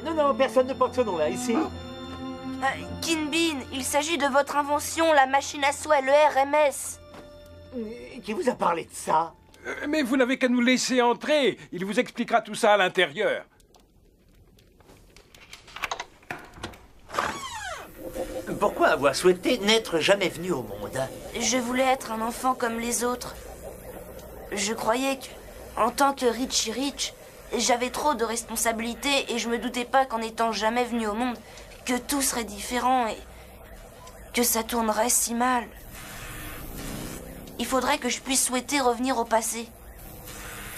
Non, personne ne porte ce nom-là ici. Kinbin, il s'agit de votre invention, la machine à souhait, le RMS. Qui vous a parlé de ça? Mais vous n'avez qu'à nous laisser entrer. Il vous expliquera tout ça à l'intérieur. Pourquoi avoir souhaité n'être jamais venu au monde? Je voulais être un enfant comme les autres. Je croyais que, en tant que Richie Rich, j'avais trop de responsabilités et je me doutais pas qu'en n'étant jamais venu au monde, que tout serait différent et que ça tournerait si mal. Il faudrait que je puisse souhaiter revenir au passé.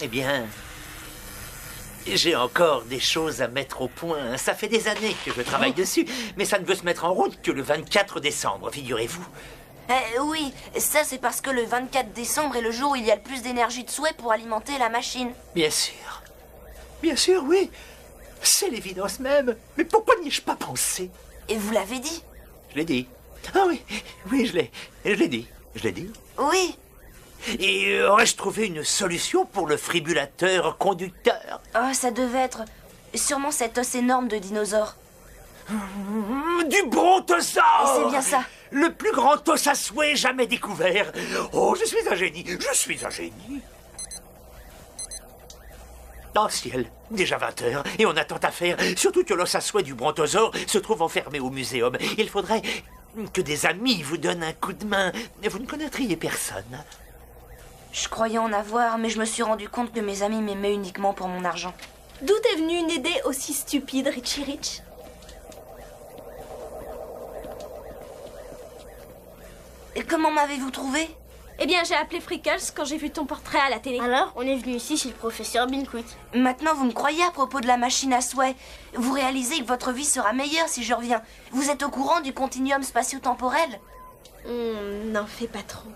Eh bien, j'ai encore des choses à mettre au point. Ça fait des années que je travaille dessus, mais ça ne veut se mettre en route que le 24 décembre, figurez-vous. Oui, ça c'est parce que le 24 décembre est le jour où il y a le plus d'énergie de souhait pour alimenter la machine. Bien sûr. Bien sûr, oui. C'est l'évidence même. Mais pourquoi n'y ai-je pas pensé? Et vous l'avez dit? Je l'ai dit. Ah oui, oui, je l'ai dit. Je l'ai dit. Oui. Et aurais-je trouvé une solution pour le fribulateur conducteur? Oh, ça devait être sûrement cet os énorme de dinosaure. Du brontosaure! C'est bien ça. Le plus grand os à souhait jamais découvert. Oh, je suis un génie. Je suis un génie. Oh ciel, déjà 20 heures, et on a tant à faire. Surtout que l'os à souhait du brontosaure se trouve enfermé au muséum. Il faudrait que des amis vous donnent un coup de main. Vous ne connaîtriez personne. Je croyais en avoir, mais je me suis rendu compte que mes amis m'aimaient uniquement pour mon argent. D'où est venue une idée aussi stupide, Richie Rich? Et comment m'avez-vous trouvé? Eh bien, j'ai appelé Freckles quand j'ai vu ton portrait à la télé. Alors, on est venu ici chez le professeur Binquit. Maintenant, vous me croyez à propos de la machine à souhait. Vous réalisez que votre vie sera meilleure si je reviens. Vous êtes au courant du continuum spatio-temporel? N'en fais pas trop.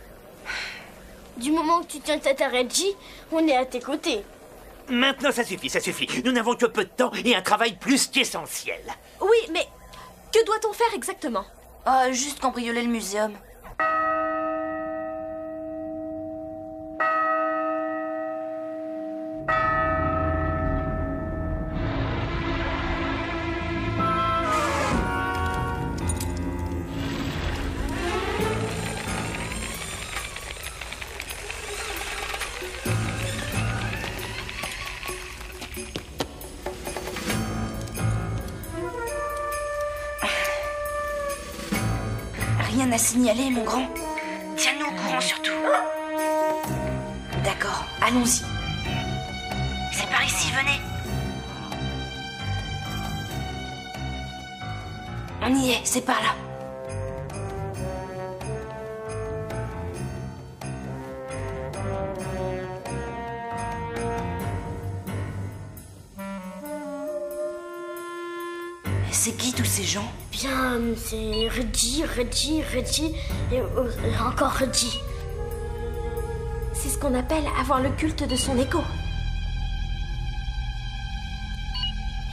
Du moment que tu tiens tête à Reggie, on est à tes côtés. Maintenant, ça suffit, ça suffit. Nous n'avons que peu de temps et un travail plus qu'essentiel. Oui, mais que doit-on faire exactement? Juste cambrioler le muséum. Rien à signaler, mon grand. Tiens-nous au courant surtout. D'accord, allons-y. C'est par ici, venez. On y est, c'est par là. C'est qui tous ces gens? Bien, c'est Reggie et encore Reggie. C'est ce qu'on appelle avoir le culte de son écho.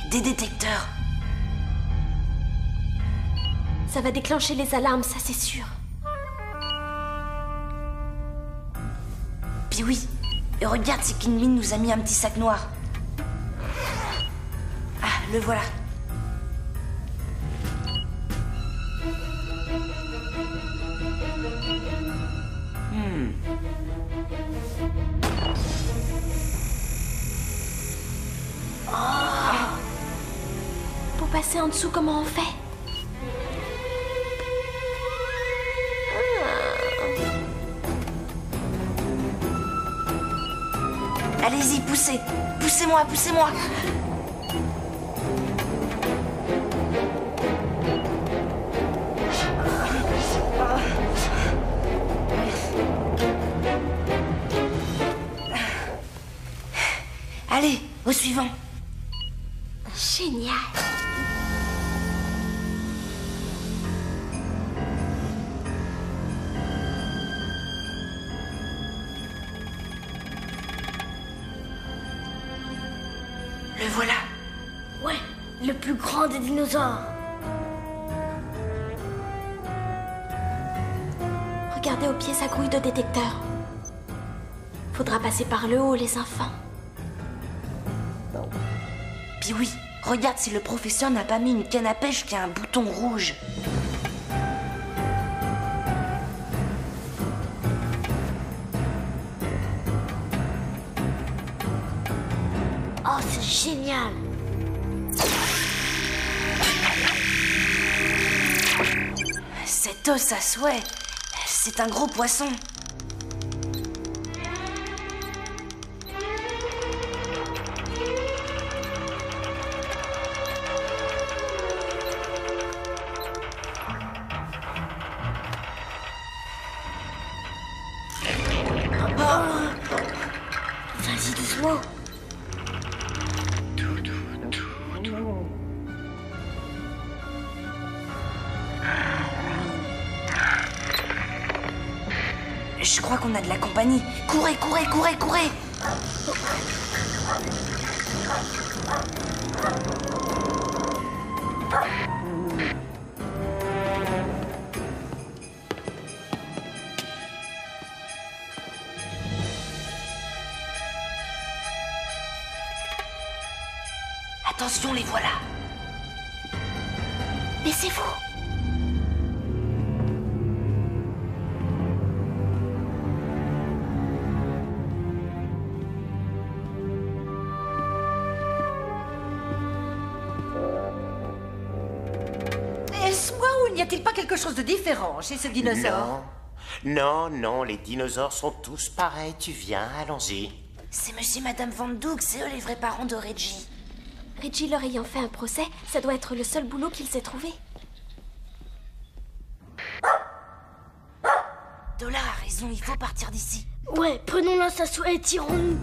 Des détecteurs. Ça va déclencher les alarmes, ça c'est sûr. Puis oui, et regarde, c'est Kinbin nous a mis un petit sac noir. Ah, le voilà. Pour passer en dessous, comment on fait? Allez-y, poussez. Poussez-moi, poussez-moi. Allez, au suivant. Génial. Le voilà. Ouais, le plus grand des dinosaures. Regardez au pied, ça grouille de détecteurs. Faudra passer par le haut, les enfants. Puis oui, regarde si le professeur n'a pas mis une canne à pêche qui a un bouton rouge. Oh, c'est génial. Cet os à souhait, c'est un gros poisson. Vas-y doucement. Je crois qu'on a de la compagnie. Courez, courez, courez, courez! Attention, les voilà. Baissez-vous. Est-ce moi ou n'y a-t-il pas quelque chose de différent chez ce dinosaure? Non, non, les dinosaures sont tous pareils. Tu viens, allons-y. C'est monsieur et madame Van Dook, c'est eux les vrais parents de Reggie. Reggie leur ayant fait un procès, ça doit être le seul boulot qu'ils aient trouvé. Dola a raison, il faut partir d'ici. Ouais, prenons l'os à souhait et tirons-nous.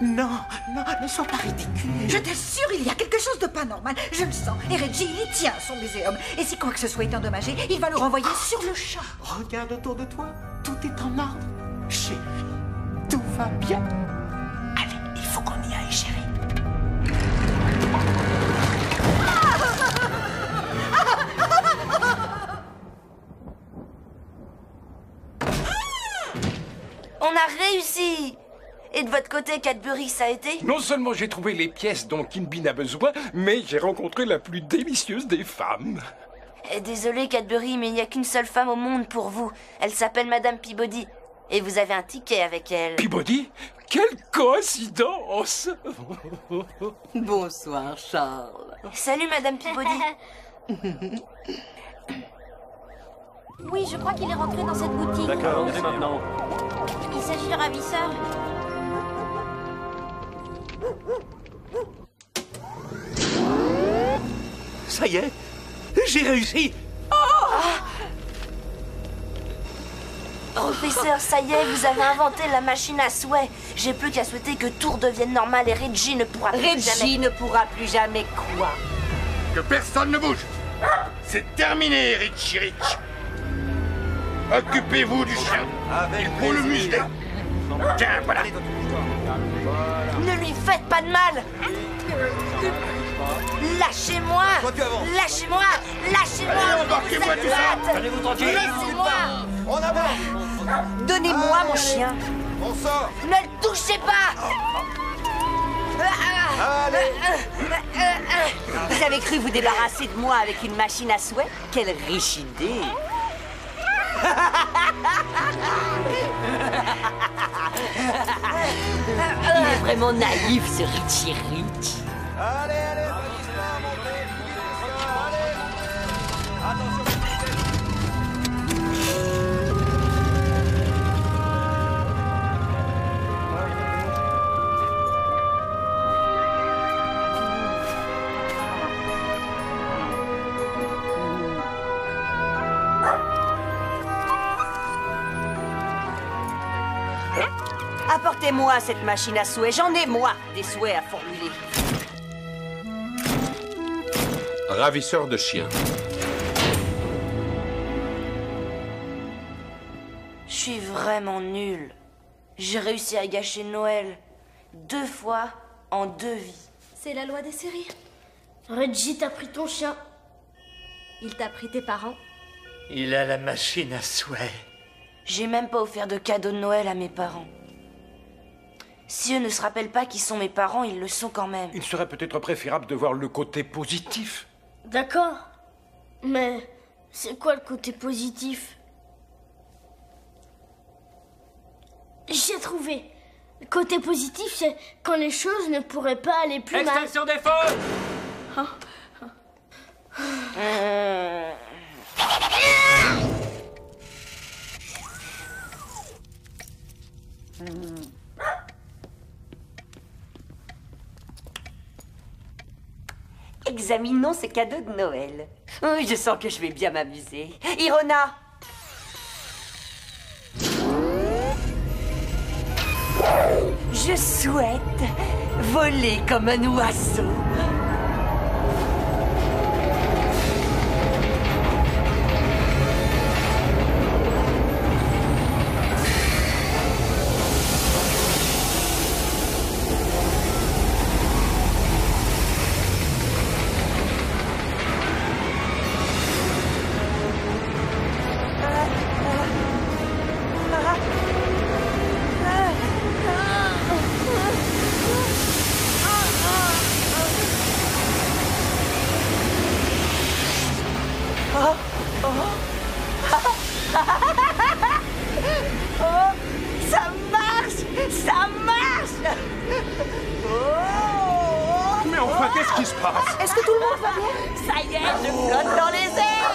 Non, non, ne sois pas ridicule. Je t'assure, il y a quelque chose de pas normal. Je le sens. Et Reggie, il tient son muséum. Et si quoi que ce soit est endommagé, il va le renvoyer sur le champ. Regarde autour de toi, tout est en ordre. Chérie, tout va bien. Allez, il faut qu'on y aille, chérie. On a réussi! Et de votre côté, Cadbury, ça a été? Non seulement j'ai trouvé les pièces dont Kinbin a besoin, mais j'ai rencontré la plus délicieuse des femmes. Désolé, Cadbury, mais il n'y a qu'une seule femme au monde pour vous. Elle s'appelle Madame Peabody. Et vous avez un ticket avec elle. Peabody? Quelle coïncidence! Bonsoir, Charles. Salut, Madame Peabody. Oui, je crois qu'il est rentré dans cette boutique. D'accord, venez maintenant. Il s'agit de ravisseur. Ça y est, j'ai réussi. Professeur, ça y est, vous avez inventé la machine à souhait. J'ai plus qu'à souhaiter que tout redevienne normal et Reggie ne pourra plus jamais... Reggie ne pourra plus jamais quoi? Que personne ne bouge. C'est terminé, Richie Rich. Occupez-vous du chien. Il faut le museler. Tiens, voilà. Ne lui faites pas de mal. Lâchez-moi. Lâchez-moi. Lâchez-moi. Allez, embarquez-moi tout ça. Allez-vous tranquille. Laissez-moi. On avance. Donnez-moi mon chien. On sort. Ne le touchez pas. Vous avez cru vous débarrasser de moi avec une machine à souhait? Quelle riche idée! Il est vraiment naïf, ce Richie Rich. Allez, allez, Francisca, montez. Allez. Attention. Apportez-moi cette machine à souhait. J'en ai, moi, des souhaits à formuler. Ravisseur de chiens. Je suis vraiment nulle. J'ai réussi à gâcher Noël 2 fois en 2 vies. C'est la loi des séries. Reggie t'a pris ton chien. Il t'a pris tes parents. Il a la machine à souhait. J'ai même pas offert de cadeau de Noël à mes parents. Si eux ne se rappellent pas qui sont mes parents, ils le sont quand même. Il serait peut-être préférable de voir le côté positif. D'accord. Mais c'est quoi le côté positif? J'ai trouvé. Le côté positif, c'est quand les choses ne pourraient pas aller plus mal. Extinction des feux. Examinons ces cadeaux de Noël. Oh, je sens que je vais bien m'amuser. Irona! Je souhaite voler comme un oiseau. Qu'est-ce qui se passe? Est-ce que tout le monde va bien? Ça y est, je flotte dans les airs.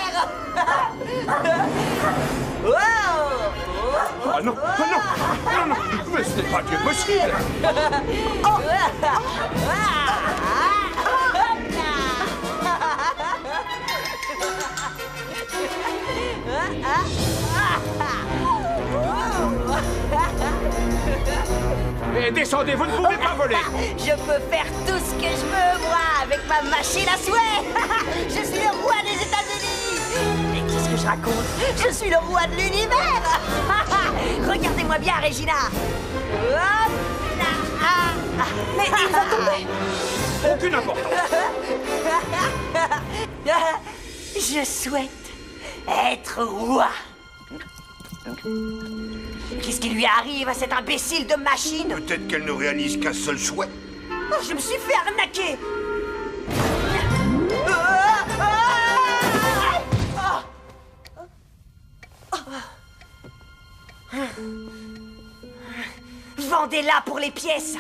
Ah non, ah non, non, non, mais ce n'est pas Dieu possible. descendez, vous ne pouvez pas voler. Je peux faire tout ce que je veux, moi, avec ma machine à souhait. Je suis le roi des États-Unis. Mais qu'est-ce que je raconte? Je suis le roi de l'univers. Regardez-moi bien, Regina. Hop là. Mais il va tomber. Aucune importance. Je souhaite être roi. Qu'est-ce qui lui arrive à cette imbécile de machine? Peut-être qu'elle ne réalise qu'un seul souhait. Oh, je me suis fait arnaquer. Vendez-la pour les pièces.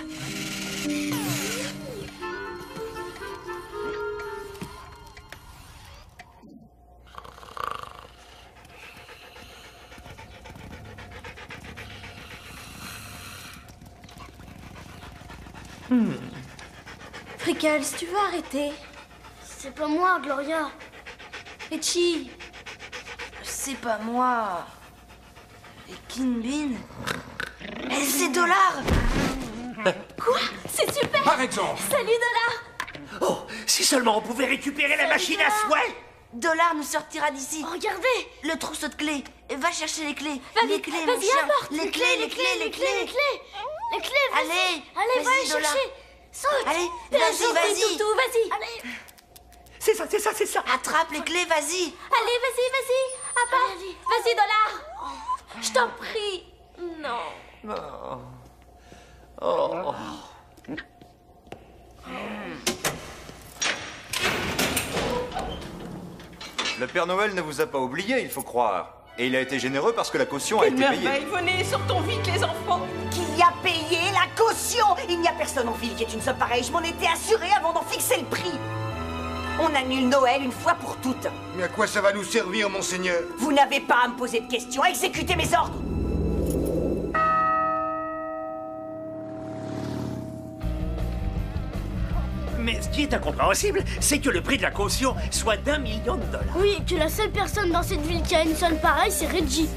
Freckles, tu veux arrêter? C'est pas moi, Gloria. Richie. C'est pas moi. Et Kinbin. C'est Dollar. Quoi? C'est super. Par exemple. Salut, Dollar. Oh, si seulement on pouvait récupérer la machine à souhait. Dollar nous sortira d'ici. Regardez. Le trousseau de clés. Va chercher les clés. Va les vite, clés, mon vas-y, chien. apporte. Les clés, les clés, les clés. Les clés, vas-y. Allez, Allez, va vas-y, les Dollar. chercher. Saute. Allez, Vas-y, vas-y. Toutou, vas-y. Allez. C'est ça, c'est ça, c'est ça. Attrape les clés, vas-y. Allez, vas-y. Apporte. Vas-y, Dollar. Je t'en prie. Non. Oh. Le Père Noël ne vous a pas oublié, il faut croire. Et il a été généreux parce que la caution a Quelle été payée. merveille, venez, sortons vite les enfants. Qui a payé la caution? Il n'y a personne en ville qui ait une somme pareille. Je m'en étais assurée avant d'en fixer le prix. On annule Noël une fois pour toutes. Mais à quoi ça va nous servir, monseigneur? Vous n'avez pas à me poser de questions. Exécutez mes ordres. Mais ce qui est incompréhensible, c'est que le prix de la caution soit d'1 million de dollars. Oui, que la seule personne dans cette ville qui a une somme pareille, c'est Reggie.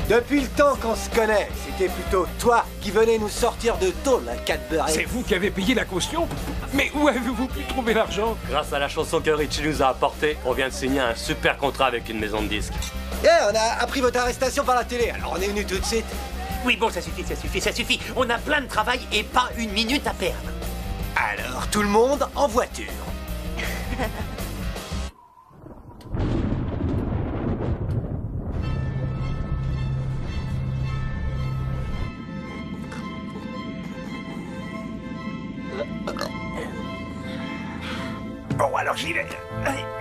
Depuis le temps qu'on se connaît, c'était plutôt toi qui venais nous sortir de tôle, Cadbury. C'est vous qui avez payé la caution? Mais où avez-vous pu trouver l'argent? Grâce à la chanson que Richie nous a apportée, on vient de signer un super contrat avec une maison de disques. On a appris votre arrestation par la télé, alors on est venu tout de suite. Oui, bon, ça suffit. On a plein de travail et pas une minute à perdre. Alors, tout le monde en voiture. Bon, alors j'y vais.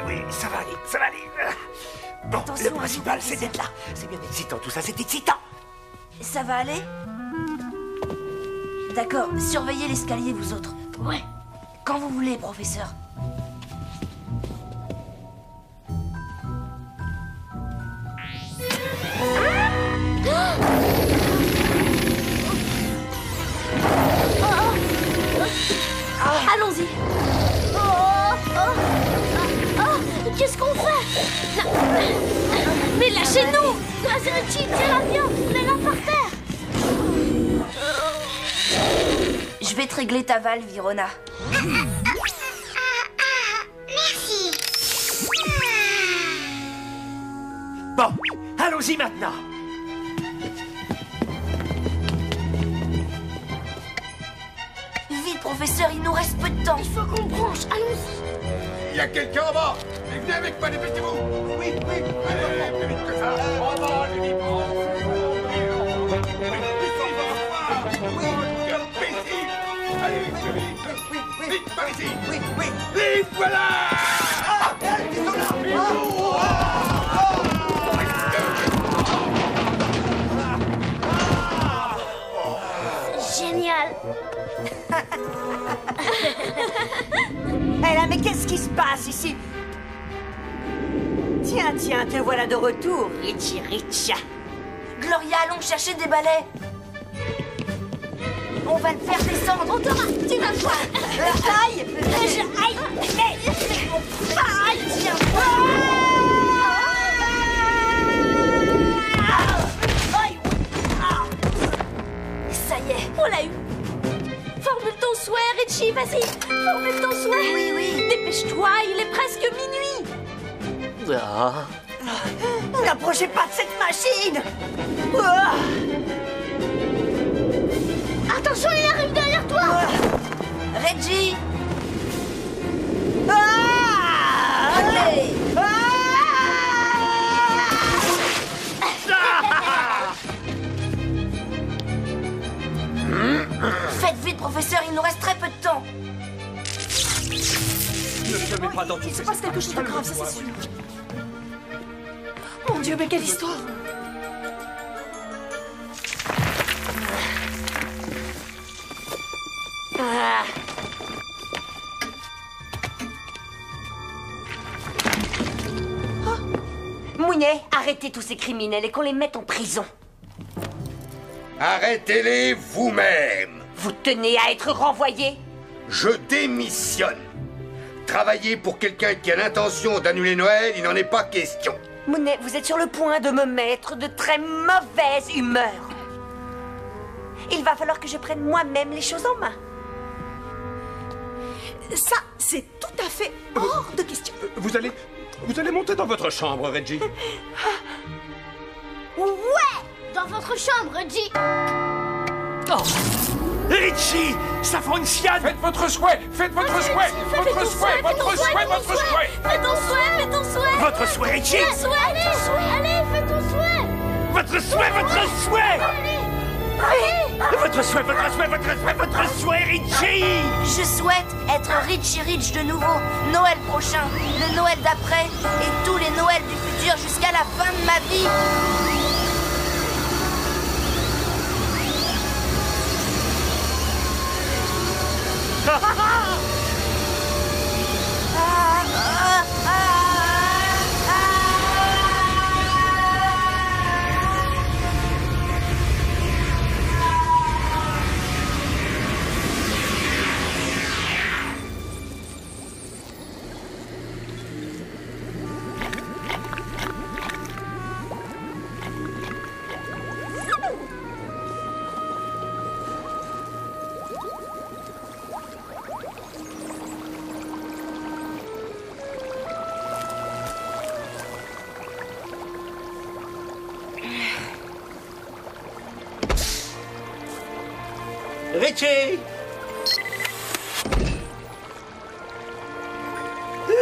Oui, ça va aller. Bon, Attention, le principal, c'est d'être là. C'est bien excitant, tout ça, c'est excitant. Ça va aller? D'accord, surveillez l'escalier, vous autres. Ouais. Quand vous voulez, professeur. Allons-y. Qu'est-ce qu'on fait? Non. Mais lâchez-nous. Vas-y, Richie, tiens l'avion. Mets-la par terre. Je vais te régler ta valve, Virona. Merci. Bon, allons-y maintenant. Vite, professeur, il nous reste peu de temps. Il faut qu'on branche. Allons-y. Il y a quelqu'un en bas. Venez avec moi, dépêchez-vous. Oui, allez, plus vite que ça. En bas, les vite. Allez, plus vite. Vite, par ici. Vite, voilà. Génial. Eh là, mais qu'est-ce qui se passe ici? Tiens, te voilà de retour, Richie Rich. Gloria, allons chercher des balais. On va le faire descendre. On t'aura. Tu vas voir. Aïe! Aïe! Tiens! presque minuit. Ah. N'approchez pas de cette machine. Ah. Attention, il arrive derrière toi. Reggie! Ah. Allez! Faites vite, professeur, il nous reste très peu de temps. Ne te mets pas dans tout Il se passe quelque chose de grave, ça c'est sûr. Mon Dieu, mais quelle histoire! Ah. Mounet, arrêtez tous ces criminels et qu'on les mette en prison. Arrêtez-les vous-même. Vous tenez à être renvoyé? Je démissionne. Travailler pour quelqu'un qui a l'intention d'annuler Noël, il n'en est pas question. Mounet, vous êtes sur le point de me mettre de très mauvaise humeur. Il va falloir que je prenne moi-même les choses en main. Ça, c'est tout à fait hors de question. Vous allez monter dans votre chambre, Reggie. Ouais! Dans votre chambre, Reggie. Oh. Richie, ça fonctionne. Faites votre souhait. Faites votre souhait. Votre souhait. Votre souhait. Votre souhait. Fais ton souhait, fais ton souhait. Votre souhait, Richie. Fais ton souhait, allez, fais ton souhait. Votre souhait, votre souhait. Votre souhait, votre souhait, votre souhait, votre souhait, Richie. Je souhaite être Richie Rich de nouveau, Noël prochain, le Noël d'après et tous les Noëls du futur jusqu'à la fin de ma vie. Richie!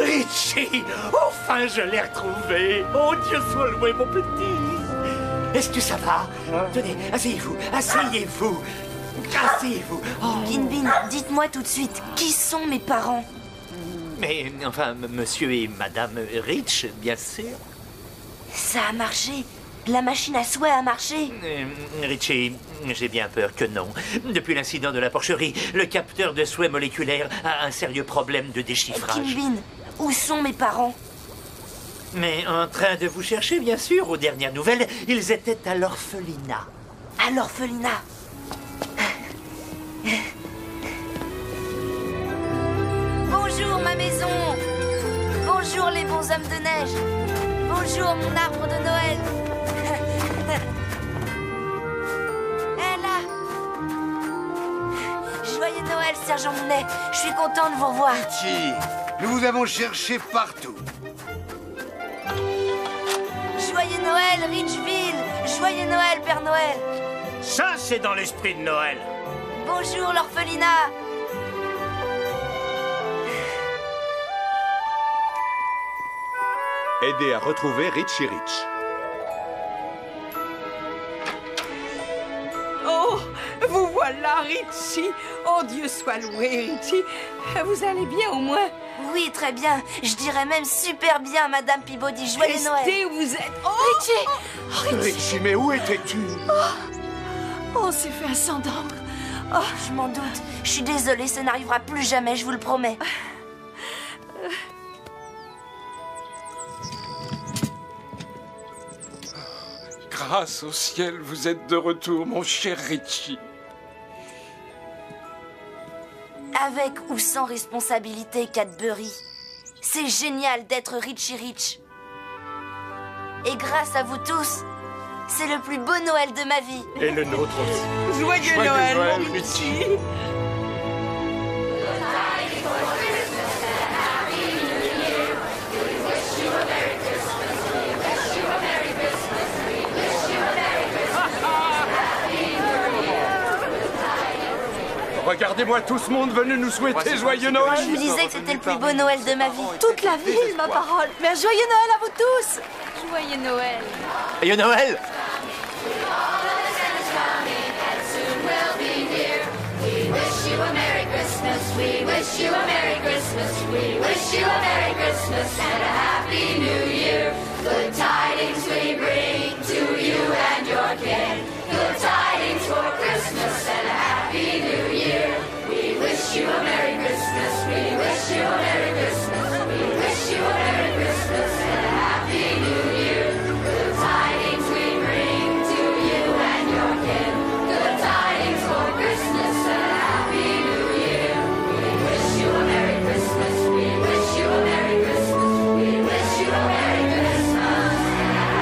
Richie! Enfin, je l'ai retrouvé! Oh, Dieu soit loué, mon petit! Est-ce que ça va? Tenez, asseyez-vous, asseyez-vous! Asseyez-vous! Oh. Kinbin, dites-moi tout de suite, qui sont mes parents? Mais, enfin, monsieur et madame Rich, bien sûr. Ça a marché! La machine à souhait a marché! Richie, j'ai bien peur que non. Depuis l'incident de la porcherie, le capteur de souhait moléculaire a un sérieux problème de déchiffrage. Kinbin, où sont mes parents? Mais en train de vous chercher, bien sûr. Aux dernières nouvelles, ils étaient à l'orphelinat. À l'orphelinat? Bonjour ma maison! Bonjour les bons hommes de neige! Bonjour mon arbre de Noël! Là! Joyeux Noël, Sergent Mounet! Je suis content de vous revoir! Richie, nous vous avons cherché partout. Joyeux Noël, Richville! Joyeux Noël, Père Noël! Ça, c'est dans l'esprit de Noël. Bonjour l'orphelinat! Aidez à retrouver Richie Rich. Oh, vous voilà, Richie. Oh, Dieu soit loué, Richie. Vous allez bien au moins? Oui, très bien. Je dirais même super bien, Madame Peabody. Joyeux Noël. Restez où vous êtes. Oh, Richie! Oh, Richie! Richie, mais où étais-tu? On s'est fait un sang d'encre. Oh, je m'en doute. Je suis désolée, ça n'arrivera plus jamais, je vous le promets. Grâce au ciel, vous êtes de retour, mon cher Richie. Avec ou sans responsabilité, Cadbury, c'est génial d'être Richie Rich. Et grâce à vous tous, c'est le plus beau Noël de ma vie. Et le nôtre aussi. Joyeux Noël, mon Richie. regardez-moi tout ce monde venu nous souhaiter joyeux Noël. Je vous disais que c'était le plus beau Noël de ma vie. Toute la ville, ma parole. Mais un joyeux Noël à vous tous. Joyeux Noël. Joyeux Noël! We wish you a Merry Christmas. We wish you a Merry Christmas and a Happy New Year. Good tidings we bring to you and your kin. Good tidings for Christmas and a Happy New Year. We wish you a Merry Christmas. We wish you a Merry Christmas. We wish you a Merry Christmas and a Happy New Year. Good tidings we bring to you and your kin. Good tidings for Christmas and a Happy New Year. We wish you a Merry Christmas. We wish you a Merry Christmas. We wish you a Merry Christmas and a Happy New Year.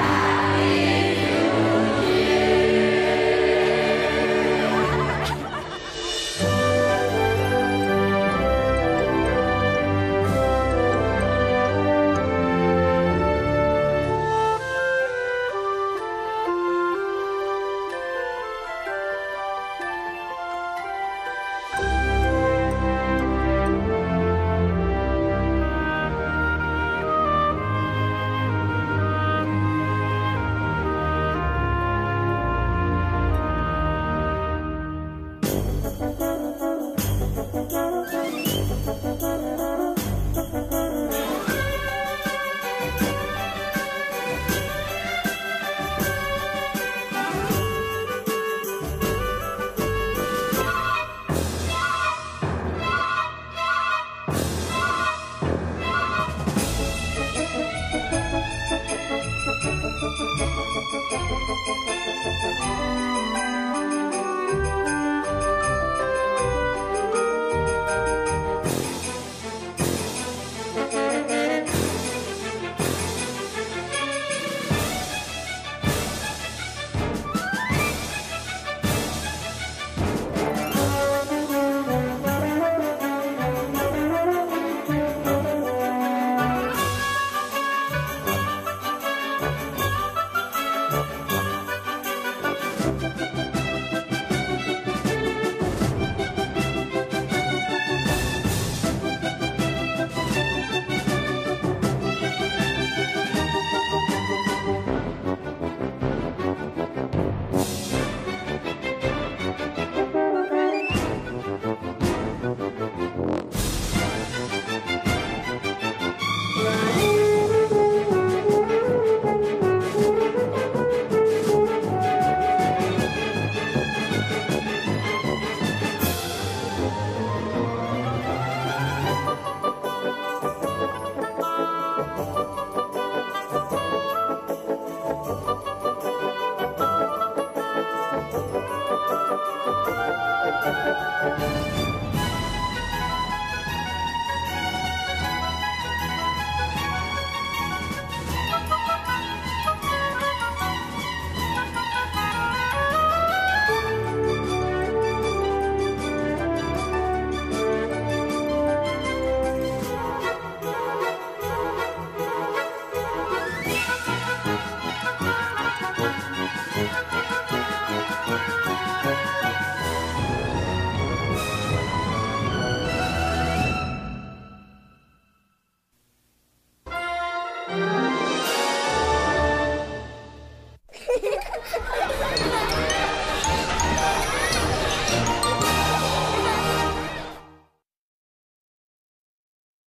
Thank you.